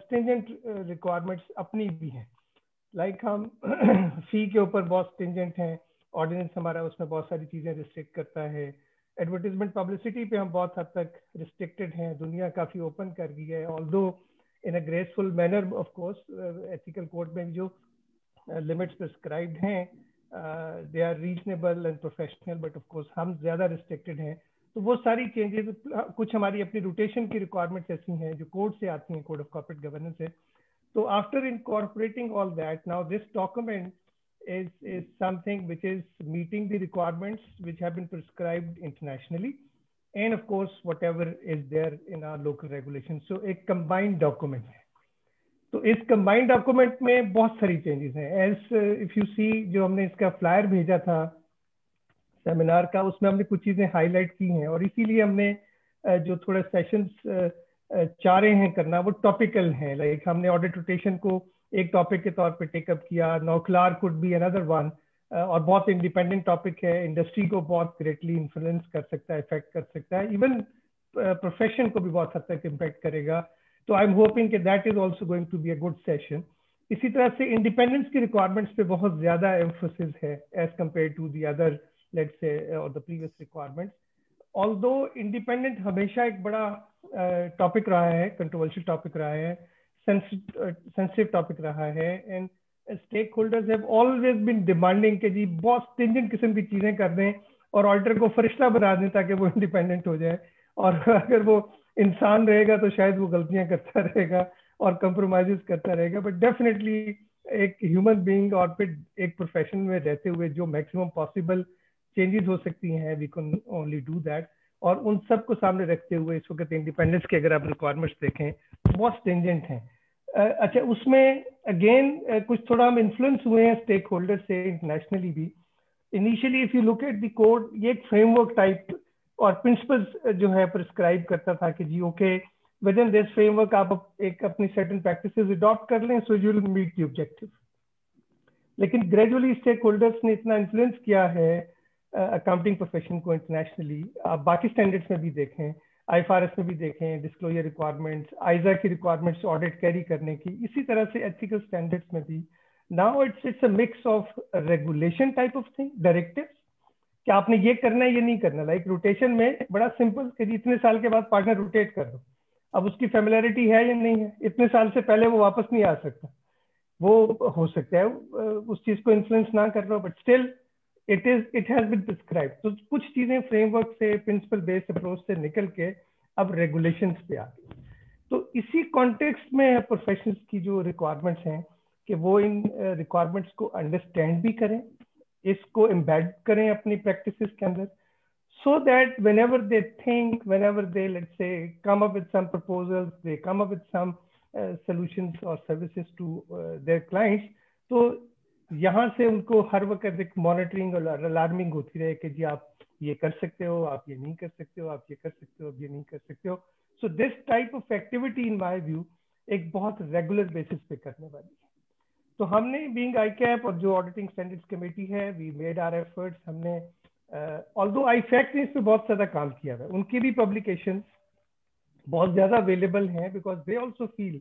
stringent requirements अपनी भी हैं. Like हम फी के ऊपर बहुत stringent हैं, ऑर्डिनेंस हमारा उसमें बहुत सारी चीजें रिस्ट्रिक्ट करता है, एडवर्टीजमेंट पब्लिसिटी पे हम बहुत हद तक रिस्ट्रिक्टेड हैं, दुनिया काफी ओपन कर गई है, although in a graceful manner. Of course ethical code में जो लिमिट्स प्रिस्क्राइब्ड हैं they are reasonable and professional, but of course हम ज़्यादा restricted हैं. तो वो सारी changes, कुछ हमारी अपनी rotation की requirements ऐसी हैं जो कोड से आती हैं, कोड ऑफ कॉर्पोरेट गवर्नेंस से. तो after incorporating all that, now this document is something which is meeting the requirements which have been prescribed internationally, and of course whatever is there in our local regulations. So एक combined document है. तो इस combined document में बहुत सारी changes हैं. As if you see, जो हमने इसका फ्लायर भेजा था सेमिनार का, उसमें हमने कुछ चीजें हाईलाइट की हैं, और इसीलिए हमने जो थोड़े सेशंस चाह रहे हैं करना वो टॉपिकल हैं. लाइक हमने ऑडिट रोटेशन को एक टॉपिक के तौर पे टेकअप किया, नौकलार कुड बी अनदर वन, और बहुत इंडिपेंडेंट टॉपिक है, इंडस्ट्री को बहुत ग्रेटली इन्फ्लुएंस कर सकता है, इफेक्ट कर सकता है, इवन प्रोफेशन को भी बहुत हद तक इम्पैक्ट करेगा. तो आई एम होपिंग कि that is also going to be a good session. इसी तरह से इंडिपेंडेंस की रिक्वायरमेंट्स पे बहुत ज्यादा एम्फोसिस है as compare to the other let's say और the previous requirements. Although independent हमेशा एक बड़ा टॉपिक रहा है, कंट्रोवर्शियल टॉपिक रहा है, सेंसिटिव टॉपिक रहा है, and stakeholders have always been demanding कि जी बहुत स्ट्रिंजेंट किस्म की चीजें कर दें और ऑडिटर को फरिश्ता बना दें ताकि वो इंडिपेंडेंट हो जाए. और अगर वो इंसान रहेगा तो शायद वो गलतियां करता रहेगा और कंप्रोमाइजेस करता रहेगा, बट डेफिनेटली एक ह्यूमन बीइंग और फिर एक प्रोफेशन में रहते हुए जो मैक्सिमम पॉसिबल चेंजेस हो सकती हैं, we can only do that. और उन सब को सामने रखते हुए इस वक्त इंडिपेंडेंस के अगर आप रिक्वायरमेंट्स देखें बहुत स्ट्रिंजेंट हैं। अच्छा, उसमें अगेन कुछ थोड़ा हम इन्फ्लुएंस हुए हैं स्टेक होल्डर से इंटरनेशनली भी। Initially if you look at the code, ये एक फ्रेमवर्क टाइप और प्रिंसिपल्स जो है प्रिस्क्राइब करता था कि जी okay within this framework आप एक अपनी सर्टेन प्रैक्टिसेस अडॉप्ट कर लें, so you will meet the objective. लेकिन ग्रेजुअली स्टेक होल्डर्स ने इतना इन्फ्लुएंस किया है अकाउंटिंग प्रोफेशन को इंटरनेशनली, आप बाकी स्टैंडर्ड्स में भी देखें, IFRS में भी देखें, डिस्क्लोजर रिक्वायरमेंट्स, आइजा की रिक्वायरमेंट्स ऑडिट कैरी करने की, इसी तरह से एथिकल स्टैंडर्ड्स में भी now it's a mix of regulation type of thing, directives कि आपने ये करना है ये नहीं करना। लाइक रोटेशन में बड़ा सिंपल कि इतने साल के बाद पार्टनर रोटेट कर दो, अब उसकी फेमिलियरिटी है या नहीं है, इतने साल से पहले वो वापस नहीं आ सकता, वो हो सकता है उस चीज को इन्फ्लुएंस ना कर रहा हो, but still it has been prescribe. तो कुछ चीजें फ्रेमवर्क से, प्रिंसिपल बेस्ड अप्रोच से निकल के अब रेगुलेशंस पे आ गई। तो इसी कॉन्टेक्स्ट में प्रोफेशनल्स की जो रिक्वायरमेंट्स हैं कि वो इन रिक्वायरमेंट्स को अंडरस्टैंड भी करें, इसको एम्बेड करें अपनी प्रैक्टिसेस के अंदर, so that whenever they think, whenever they, let's say, come up with some proposals, they come up with some solutions or services to their clients, तो यहाँ से उनको हर वक्त एक मॉनिटरिंग और अलार्मिंग होती रहे कि जी आप ये कर सकते हो, आप ये नहीं कर सकते हो, आप ये कर सकते हो, आप ये नहीं कर सकते हो। So this type of activity in my view एक बहुत रेगुलर बेसिस पे करने वाली है। तो हमने बीइंग ICAP और जो ऑडिटिंग स्टैंडर्ड्स कमेटी है, वी मेड आवर एफर्ट्स। हमने ऑल्दो IFAC ने इस पे बहुत ज्यादा काम किया है, उनकी भी पब्लिकेशन बहुत ज्यादा अवेलेबल हैं, बिकॉज दे ऑल्सो फील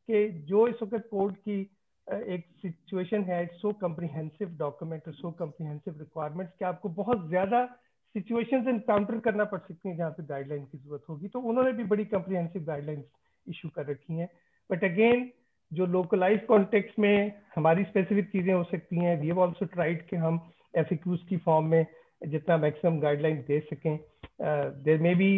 कि जो इस वक्त कोड की एक सिचुएशन है, सो कम्प्रीहेंसिव डॉक्यूमेंट, सो कम्प्रीहेंसिव रिक्वायरमेंट्स कि आपको बहुत ज्यादा सिचुएशंस एनकाउंटर करना पड़ सकती हैं जहाँ पे गाइडलाइन की जरूरत होगी। तो उन्होंने भी बड़ी कम्प्रीहेंसिव गाइडलाइंस इशू कर रखी हैं। बट अगेन जो लोकलाइज कॉन्टेक्स्ट में हमारी स्पेसिफिक चीजें हो सकती हैं, वी हैव आल्सो ट्राइड कि हम FAQs की फॉर्म में जितना मैक्सिमम गाइडलाइन दे सकें। There may be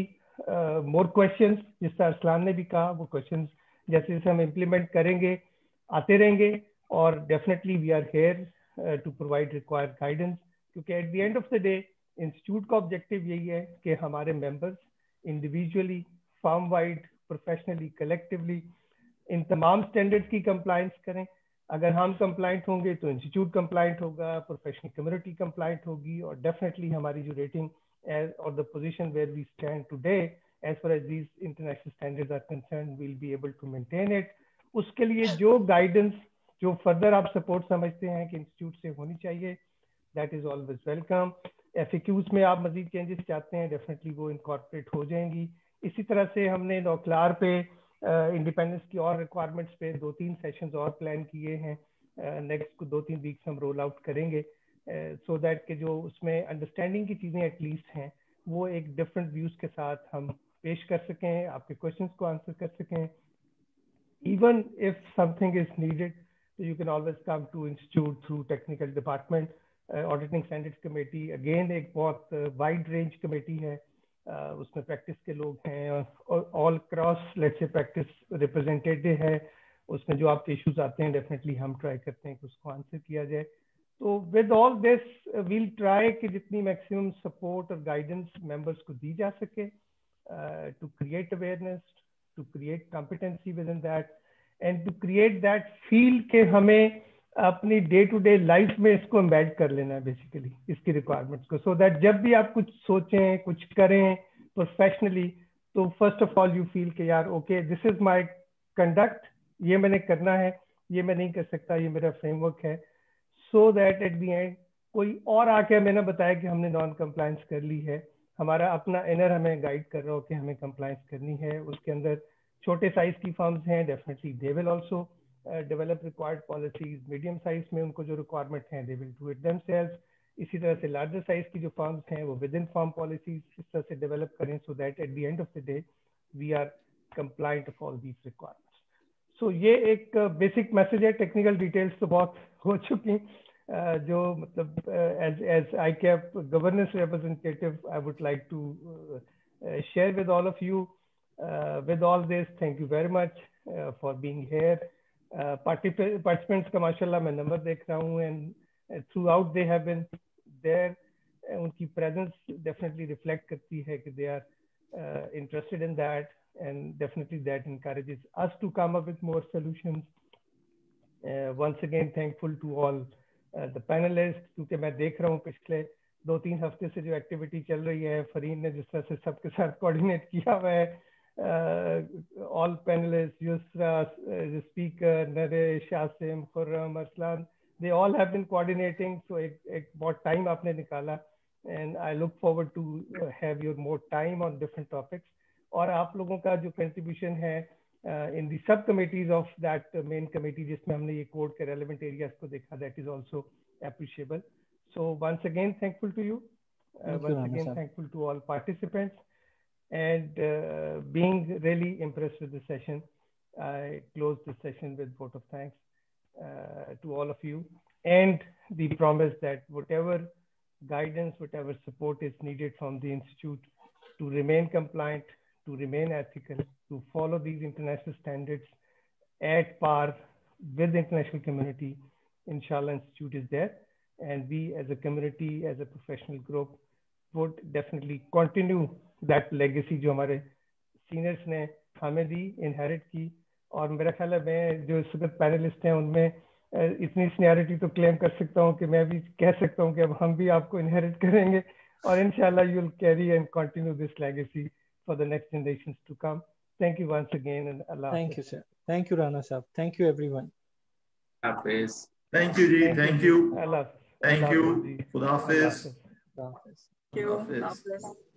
more questions, जिस तरह अरसलान ने भी कहा, वो क्वेश्चंस जैसे जैसे हम इम्प्लीमेंट करेंगे आते रहेंगे, और definitely we are here to provide required guidance, क्योंकि at the end of the day institute का ऑब्जेक्टिव यही है कि हमारे members individually, firm wide, professionally, collectively इन तमाम स्टैंडर्ड्स की कंप्लायंस करें। अगर हम कंप्लाइंट होंगे तो इंस्टीट्यूट कंप्लाइंट होगा, प्रोफेशनल कम्युनिटी कंप्लाइंट होगी, और डेफिनेटली हमारी जो रेटिंग और the position where we stand today as far as these international standards are concerned, will be able to maintain it. उसके लिए जो गाइडेंस, जो फर्दर आप सपोर्ट समझते हैं कि इंस्टीट्यूट से होनी चाहिए, that is always welcome. FAQs में आप मजीद चेंजेस चाहते हैं, डेफिनेटली वो इनकॉर्पोरेट हो जाएंगी। इसी तरह से हमने नौकलार पे इंडिपेंडेंस की और रिक्वायरमेंट्स पे 2-3 सेशंस और प्लान किए हैं। नेक्स्ट 2-3 वीक्स हम रोल आउट करेंगे, सो दैट के जो उसमें अंडरस्टैंडिंग की चीज़ें एटलीस्ट हैं वो एक डिफरेंट व्यूज के साथ हम पेश कर सकें, आपके क्वेश्चंस को आंसर कर सकें। Even if something is needed, you can always come to institute through technical department. Auditing standards committee again एक बहुत वाइड रेंज कमेटी है, उसमें प्रैक्टिस के लोग हैं और all cross let's say practice representative है। उसमें जो आपके इश्यूज आते हैं डेफिनेटली हम ट्राई करते हैं कि उसको आंसर किया जाए। तो with all this we'll try कि जितनी मैक्सिमम सपोर्ट और गाइडेंस मेंबर्स को दी जा सके, to create awareness, to create competency within that, and to create that feel कि हमें अपनी डे टू डे लाइफ में इसको एम्बेड कर लेना है बेसिकली इसकी रिक्वायरमेंट्स को, सो दैट जब भी आप कुछ सोचें, कुछ करें प्रोफेशनली, तो first of all you feel कि यार okay this is my conduct, ये मैंने करना है, ये मैं नहीं कर सकता, ये मेरा फ्रेमवर्क है, सो दैट एट द एंड कोई और आके हमें ना बताया कि हमने नॉन कंप्लायंस कर ली है, हमारा अपना इनर हमें गाइड कर रहा हो कि हमें कंप्लायंस करनी है। उसके अंदर छोटे साइज की फर्म्स हैं, definitely they will also develop required policies. Medium size में उनको जो रिक्वायरमेंट हैं they will do it themselves. इसी तरह से लार्जर साइज की जो फर्म्स हैं वो विद इन फर्म पॉलिसीज इस तरह से डेवलप करें, so that at the end of the day we are compliant of all these requirements. So ये एक बेसिक मैसेज है, टेक्निकल डिटेल्स तो बहुत हो चुकी, जो मतलब as ICAP governance representative I would like to share with all of you. With all this, thank you very much for being here. Participants का माशाल्लाह मैं नंबर देख रहा हूँ, and throughout they have been there. उनकी presence definitely reflect करती है कि they are interested in that, and definitely that encourages us to come up with more solutions. Once again, thankful to all the panelists, क्योंकि मैं देख रहा हूँ पिछले 2-3 हफ्ते से जो एक्टिविटी चल रही है, फरीन ने जिस तरह से सबके साथ कोऑर्डिनेट किया हुआ है, all panelists, Yusra, the speaker, Naresh, Asim, Khurram, Arslan, they all have been coordinating. So एक बहुत time आपने निकाला, and I look forward to have your more time on different topics. और आप लोगों का जो contribution है in the subcommittees of that main committee जिसमें हमने ये code के relevant areas को देखा, that is also appreciable. So once again, thankful to you. Once again, thankful to all participants. And being really impressed with the session, I close the session with vote of thanks to all of you, and the promise that whatever guidance, whatever support is needed from the Institute to remain compliant, to remain ethical, to follow these international standards at par with the international community, inshallah, Institute is there. And we as a community, as a professional group, would definitely continue that legacy जो हमारे seniors ने हमें दी, inherit की. और मेरा ख्याल है मैं जो इस वक्त पैनलिस्ट हैं उनमें इतनी सीनियरिटी तो क्लेम कर सकता हूँ कि मैं भी कह सकता हूँ कि अब हम भी आपको इनहेरिट करेंगे, और इंशाल्लाह you will carry and continue this legacy for the next generations to come. Thank you once again, and Allah. Thank you, sir. Thank you, Rana Sahab. Thank you, everyone. Hafiz. Thank you, Ji. Thank you. Allah. Thank you. Khuda Hafiz. Thank you.